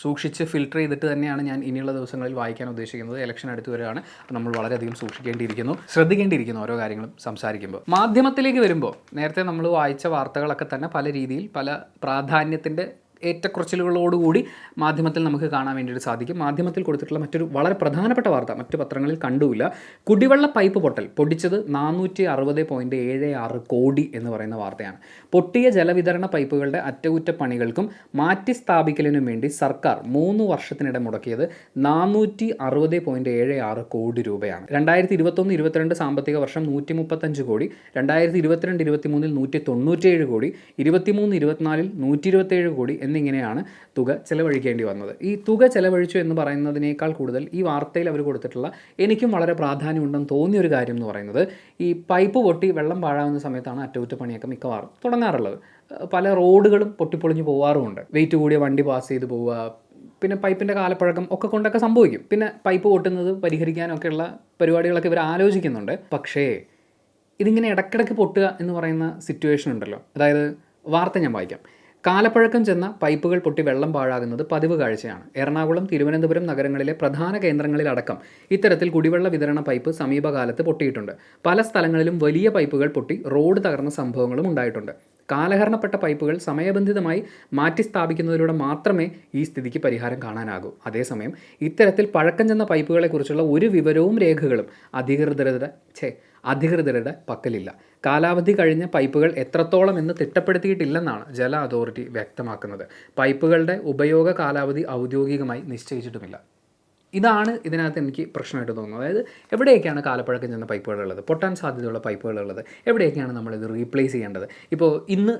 സൂക്ഷിച്ച് ഫിൽട്ടർ ചെയ്തിട്ട് തന്നെയാണ് ഞാൻ ഇനിയുള്ള ദിവസങ്ങളിൽ വായിക്കാൻ ഉദ്ദേശിക്കുന്നത്. ഇലക്ഷൻ അടുത്ത് വരികയാണ്. അപ്പോൾ നമ്മൾ വളരെയധികം ശ്രദ്ധിക്കേണ്ടിയിരിക്കുന്നു ഓരോ കാര്യങ്ങളും സംസാരിക്കുമ്പോൾ. മാധ്യമത്തിലേക്ക് വരുമ്പോൾ നേരത്തെ നമ്മൾ വായിച്ച വാർത്തകളൊക്കെ തന്നെ പല രീതിയിൽ പല പ്രാധാന്യത്തിൻ്റെ ഏറ്റക്കുറച്ചിലുകളോടുകൂടി മാധ്യമത്തിൽ നമുക്ക് കാണാൻ വേണ്ടിയിട്ട് സാധിക്കും. മാധ്യമത്തിൽ കൊടുത്തിട്ടുള്ള മറ്റൊരു വളരെ പ്രധാനപ്പെട്ട വാർത്ത മറ്റു പത്രങ്ങളിൽ കണ്ടുമില്ല. കുടിവെള്ള പൈപ്പ് പൊടിച്ചത് 460.76 കോടി എന്ന് പറയുന്ന വാർത്തയാണ്. പൊട്ടിയ ജലവിതരണ പൈപ്പുകളുടെ അറ്റകുറ്റപ്പണികൾക്കും മാറ്റി സ്ഥാപിക്കലിനും വേണ്ടി സർക്കാർ 3 വർഷത്തിനിടെ മുടക്കിയത് 460.76 കോടി രൂപയാണ്. 2021-22 സാമ്പത്തിക വർഷം 135 കോടി, 2022-23 197 കോടി, 23-24 127 കോടി എന്നിങ്ങനെയാണ് തുക ചെലവഴിക്കേണ്ടി വന്നത്. ഈ തുക ചെലവഴിച്ചു എന്ന് പറയുന്നതിനേക്കാൾ കൂടുതൽ ഈ വാർത്തയിൽ അവർ കൊടുത്തിട്ടുള്ള എനിക്കും വളരെ പ്രാധാന്യമുണ്ടെന്ന് തോന്നിയൊരു കാര്യം എന്ന് പറയുന്നത്, ഈ പൈപ്പ് പൊട്ടി വെള്ളം പാഴാവുന്ന സമയത്താണ് അറ്റകുറ്റപ്പണിയൊക്കെ മിക്കവാറും തുടങ്ങാറുള്ളത്. പല റോഡുകളും പൊട്ടിപ്പൊളിഞ്ഞ് പോകാറുമുണ്ട്. വെയിറ്റ് കൂടിയ വണ്ടി പാസ് ചെയ്ത് പോവുക, പിന്നെ പൈപ്പിൻ്റെ കാലപ്പഴക്കം ഒക്കെ കൊണ്ടൊക്കെ സംഭവിക്കും. പിന്നെ പൈപ്പ് പൊട്ടുന്നത് പരിഹരിക്കാനൊക്കെയുള്ള പരിപാടികളൊക്കെ ഇവർ ആലോചിക്കുന്നുണ്ട്. പക്ഷേ ഇതിങ്ങനെ ഇടയ്ക്കിടയ്ക്ക് പൊട്ടുക എന്ന് പറയുന്ന സിറ്റുവേഷൻ ഉണ്ടല്ലോ. അതായത് വാർത്ത ഞാൻ വായിക്കാം. കാലപ്പഴക്കം ചെന്ന പൈപ്പുകൾ പൊട്ടി വെള്ളം പാഴാകുന്നത് പതിവ് കാഴ്ചയാണ്. എറണാകുളം, തിരുവനന്തപുരം നഗരങ്ങളിലെ പ്രധാന കേന്ദ്രങ്ങളിലടക്കം ഇത്തരത്തിൽ കുടിവെള്ള വിതരണ പൈപ്പ് സമീപകാലത്ത് പൊട്ടിയിട്ടുണ്ട്. പല സ്ഥലങ്ങളിലും വലിയ പൈപ്പുകൾ പൊട്ടി റോഡ് തകർന്ന സംഭവങ്ങളും ഉണ്ടായിട്ടുണ്ട്. കാലഹരണപ്പെട്ട പൈപ്പുകൾ സമയബന്ധിതമായി മാറ്റി സ്ഥാപിക്കുന്നതിലൂടെ മാത്രമേ ഈ സ്ഥിതിക്ക് പരിഹാരം കാണാനാകൂ. അതേസമയം ഇത്തരത്തിൽ പഴക്കം ചെന്ന പൈപ്പുകളെക്കുറിച്ചുള്ള ഒരു വിവരവും രേഖകളും അധികൃതരുടെ പക്കലില്ല. കാലാവധി കഴിഞ്ഞ പൈപ്പുകൾ എത്രത്തോളം എന്ന് തിട്ടപ്പെടുത്തിയിട്ടില്ലെന്നാണ് ജല അതോറിറ്റി വ്യക്തമാക്കുന്നത്. പൈപ്പുകളുടെ ഉപയോഗ കാലാവധി ഔദ്യോഗികമായി നിശ്ചയിച്ചിട്ടുമില്ല. ഇതാണ് ഇതിനകത്ത് എനിക്ക് പ്രശ്നമായിട്ട് തോന്നുന്നത്. അതായത് എവിടെയൊക്കെയാണ് കാലപ്പഴക്കം ചെന്ന പൈപ്പുകളുള്ളത്, പൊട്ടാൻ സാധ്യതയുള്ള പൈപ്പുകളുള്ളത്, എവിടെയൊക്കെയാണ് നമ്മളിത് റീപ്ലേസ് ചെയ്യേണ്ടത്? ഇപ്പോൾ ഇന്ന്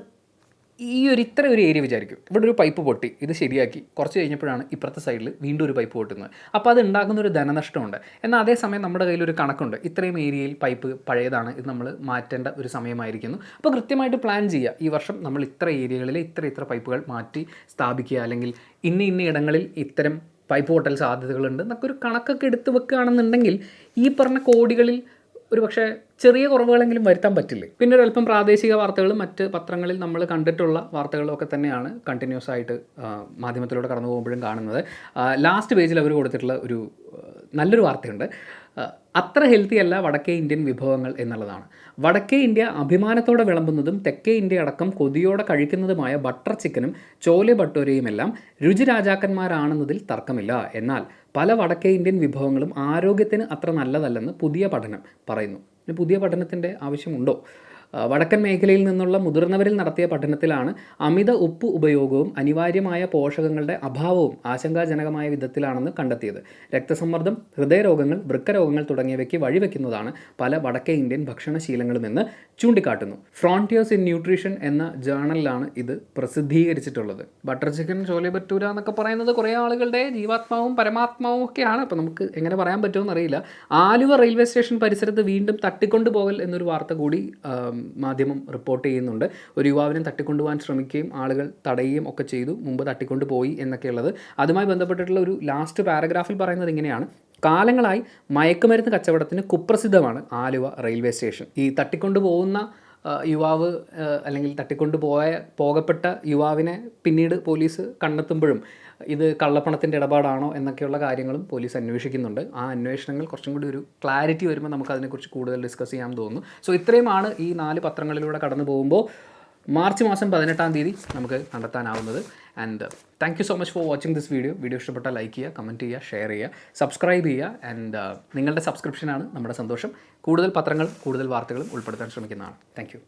ഇത്ര ഒരു ഏരിയ വിചാരിക്കും, ഇവിടെ ഒരു പൈപ്പ് പൊട്ടി, ഇത് ശരിയാക്കി കുറച്ച് കഴിഞ്ഞപ്പോഴാണ് ഇപ്പുറത്തെ സൈഡിൽ വീണ്ടും ഒരു പൈപ്പ് പൊട്ടുന്നത്. അപ്പോൾ അത് ഉണ്ടാകുന്ന ഒരു ധനനഷ്ടമുണ്ട്. എന്നാൽ അതേസമയം നമ്മുടെ കയ്യിലൊരു കണക്കുണ്ട്, ഇത്രയും ഏരിയയിൽ പൈപ്പ് പഴയതാണ്, ഇത് നമ്മൾ മാറ്റേണ്ട ഒരു സമയമായിരിക്കുന്നു. അപ്പോൾ കൃത്യമായിട്ട് പ്ലാൻ ചെയ്യുക, ഈ വർഷം നമ്മൾ ഇത്ര ഏരിയകളിൽ ഇത്ര പൈപ്പുകൾ മാറ്റി സ്ഥാപിക്കുക, അല്ലെങ്കിൽ ഇന്ന ഇടങ്ങളിൽ ഇത്തരം പൈപ്പ് പൊട്ടൽ സാധ്യതകളുണ്ട് എന്നൊക്കെ ഒരു കണക്കൊക്കെ എടുത്ത് വെക്കുകയാണെന്നുണ്ടെങ്കിൽ ഈ പറഞ്ഞ കോടികളിൽ ഒരു പക്ഷേ ചെറിയ കുറവുകളെങ്കിലും വരുത്താൻ പറ്റില്ലേ. പിന്നെ ഒരല്പം പ്രാദേശിക വാർത്തകളും മറ്റ് പത്രങ്ങളിൽ നമ്മൾ കണ്ടിട്ടുള്ള വാർത്തകളും ഒക്കെ തന്നെയാണ് കണ്ടിന്യൂസ് ആയിട്ട് മാധ്യമത്തിലൂടെ കടന്നു പോകുമ്പോഴും കാണുന്നത്. ലാസ്റ്റ് പേജിൽ അവർ കൊടുത്തിട്ടുള്ള ഒരു നല്ലൊരു വാർത്തയുണ്ട്. അത്ര ഹെൽത്തി അല്ല വടക്കേ ഇന്ത്യൻ വിഭവങ്ങൾ എന്നുള്ളതാണ്. വടക്കേ ഇന്ത്യ അഭിമാനത്തോടെ വിളമ്പുന്നതും തെക്കേ ഇന്ത്യ അടക്കം കൊതിയോടെ കഴിക്കുന്നതുമായ ബട്ടർ ചിക്കനും ചോലെ ഭട്ടൂരയുമെല്ലാം രുചിരാജാക്കന്മാരാണെന്നതിൽ തർക്കമില്ല. എന്നാൽ പല വടക്കേ ഇന്ത്യൻ വിഭവങ്ങളും ആരോഗ്യത്തിന് അത്ര നല്ലതല്ലെന്ന് പുതിയ പഠനം പറയുന്നു. പുതിയ പഠനത്തിൻ്റെ ആവശ്യമുണ്ടോ? വടക്കൻ മേഖലയിൽ നിന്നുള്ള മുതിർന്നവരിൽ നടത്തിയ പഠനത്തിലാണ് അമിത ഉപ്പ് ഉപയോഗവും അനിവാര്യമായ പോഷകങ്ങളുടെ അഭാവവും ആശങ്കാജനകമായ വിധത്തിലാണെന്ന് കണ്ടെത്തിയത്. രക്തസമ്മർദ്ദം, ഹൃദയരോഗങ്ങൾ, വൃക്കരോഗങ്ങൾ തുടങ്ങിയവയ്ക്ക് വഴിവെക്കുന്നതാണ് പല വടക്കേ ഇന്ത്യൻ ഭക്ഷണശീലങ്ങളുമെന്ന് ചൂണ്ടിക്കാട്ടുന്നു. ഫ്രോണ്ടിയേഴ്സ് ഇൻ ന്യൂട്രീഷൻ എന്ന ജേർണലിലാണ് ഇത് പ്രസിദ്ധീകരിച്ചിട്ടുള്ളത്. ബട്ടർ ചിക്കൻ, ചോലെ ഭട്ടൂര എന്നൊക്കെ പറയുന്നത് കുറേ ആളുകളുടെ ജീവാത്മാവും പരമാത്മാവും ഒക്കെയാണ്. അപ്പോൾ നമുക്ക് എങ്ങനെ പറയാൻ പറ്റുമെന്ന് അറിയില്ല. ആലുവ റെയിൽവേ സ്റ്റേഷൻ പരിസരത്ത് വീണ്ടും തട്ടിക്കൊണ്ടുപോകൽ എന്നൊരു വാർത്ത കൂടി മാധ്യമം റിപ്പോർട്ട് ചെയ്യുന്നുണ്ട്. ഒരു യുവാവിനെ തട്ടിക്കൊണ്ടുപോകാൻ ശ്രമിക്കുകയും ആളുകൾ തടയുകയും ഒക്കെ ചെയ്തു, മുമ്പ് തട്ടിക്കൊണ്ടുപോയി എന്നൊക്കെയുള്ളത്. അതുമായി ബന്ധപ്പെട്ടിട്ടുള്ള ഒരു ലാസ്റ്റ് പാരഗ്രാഫിൽ പറയുന്നത് ഇങ്ങനെയാണ്: കാലങ്ങളായി മയക്കുമരുന്ന് കച്ചവടത്തിന് കുപ്രസിദ്ധമാണ് ആലുവ റെയിൽവേ സ്റ്റേഷൻ. ഈ തട്ടിക്കൊണ്ടുപോകുന്ന യുവാവ് അല്ലെങ്കിൽ പോകപ്പെട്ട യുവാവിനെ പിന്നീട് പോലീസ് കണ്ടെത്തുമ്പോഴും ഇത് കള്ളപ്പണത്തിൻ്റെ ഇടപാടാണോ എന്നൊക്കെയുള്ള കാര്യങ്ങളും പോലീസ് അന്വേഷിക്കുന്നുണ്ട്. ആ അന്വേഷണങ്ങൾ കുറച്ചും കൂടി ഒരു ക്ലാരിറ്റി വരുമ്പോൾ നമുക്ക് അതിനെക്കുറിച്ച് കൂടുതൽ ഡിസ്കസ് ചെയ്യാൻ തോന്നുന്നു. സോ ഇത്രയുമാണ് ഈ 4 പത്രങ്ങളിലൂടെ കടന്നു പോകുമ്പോൾ മാർച്ച് മാസം 18-ാം തീയതി നമുക്ക് കണ്ടെത്താനാവുന്നത്. And thank you so much for watching this video. Video ഇഷ്ടപ്പെട്ടാൽ ലൈക്ക് ചെയ്യുക, കമൻറ്റ് ചെയ്യുക, ഷെയർ ചെയ്യുക, സബ്സ്ക്രൈബ് ചെയ്യുക. ആൻഡ് നിങ്ങളുടെ സബ്സ്ക്രിപ്ഷനാണ് നമ്മുടെ സന്തോഷം. കൂടുതൽ പത്രങ്ങളും കൂടുതൽ വാർത്തകളും ഉൾപ്പെടുത്താൻ ശ്രമിക്കുന്നതാണ്. Thank you.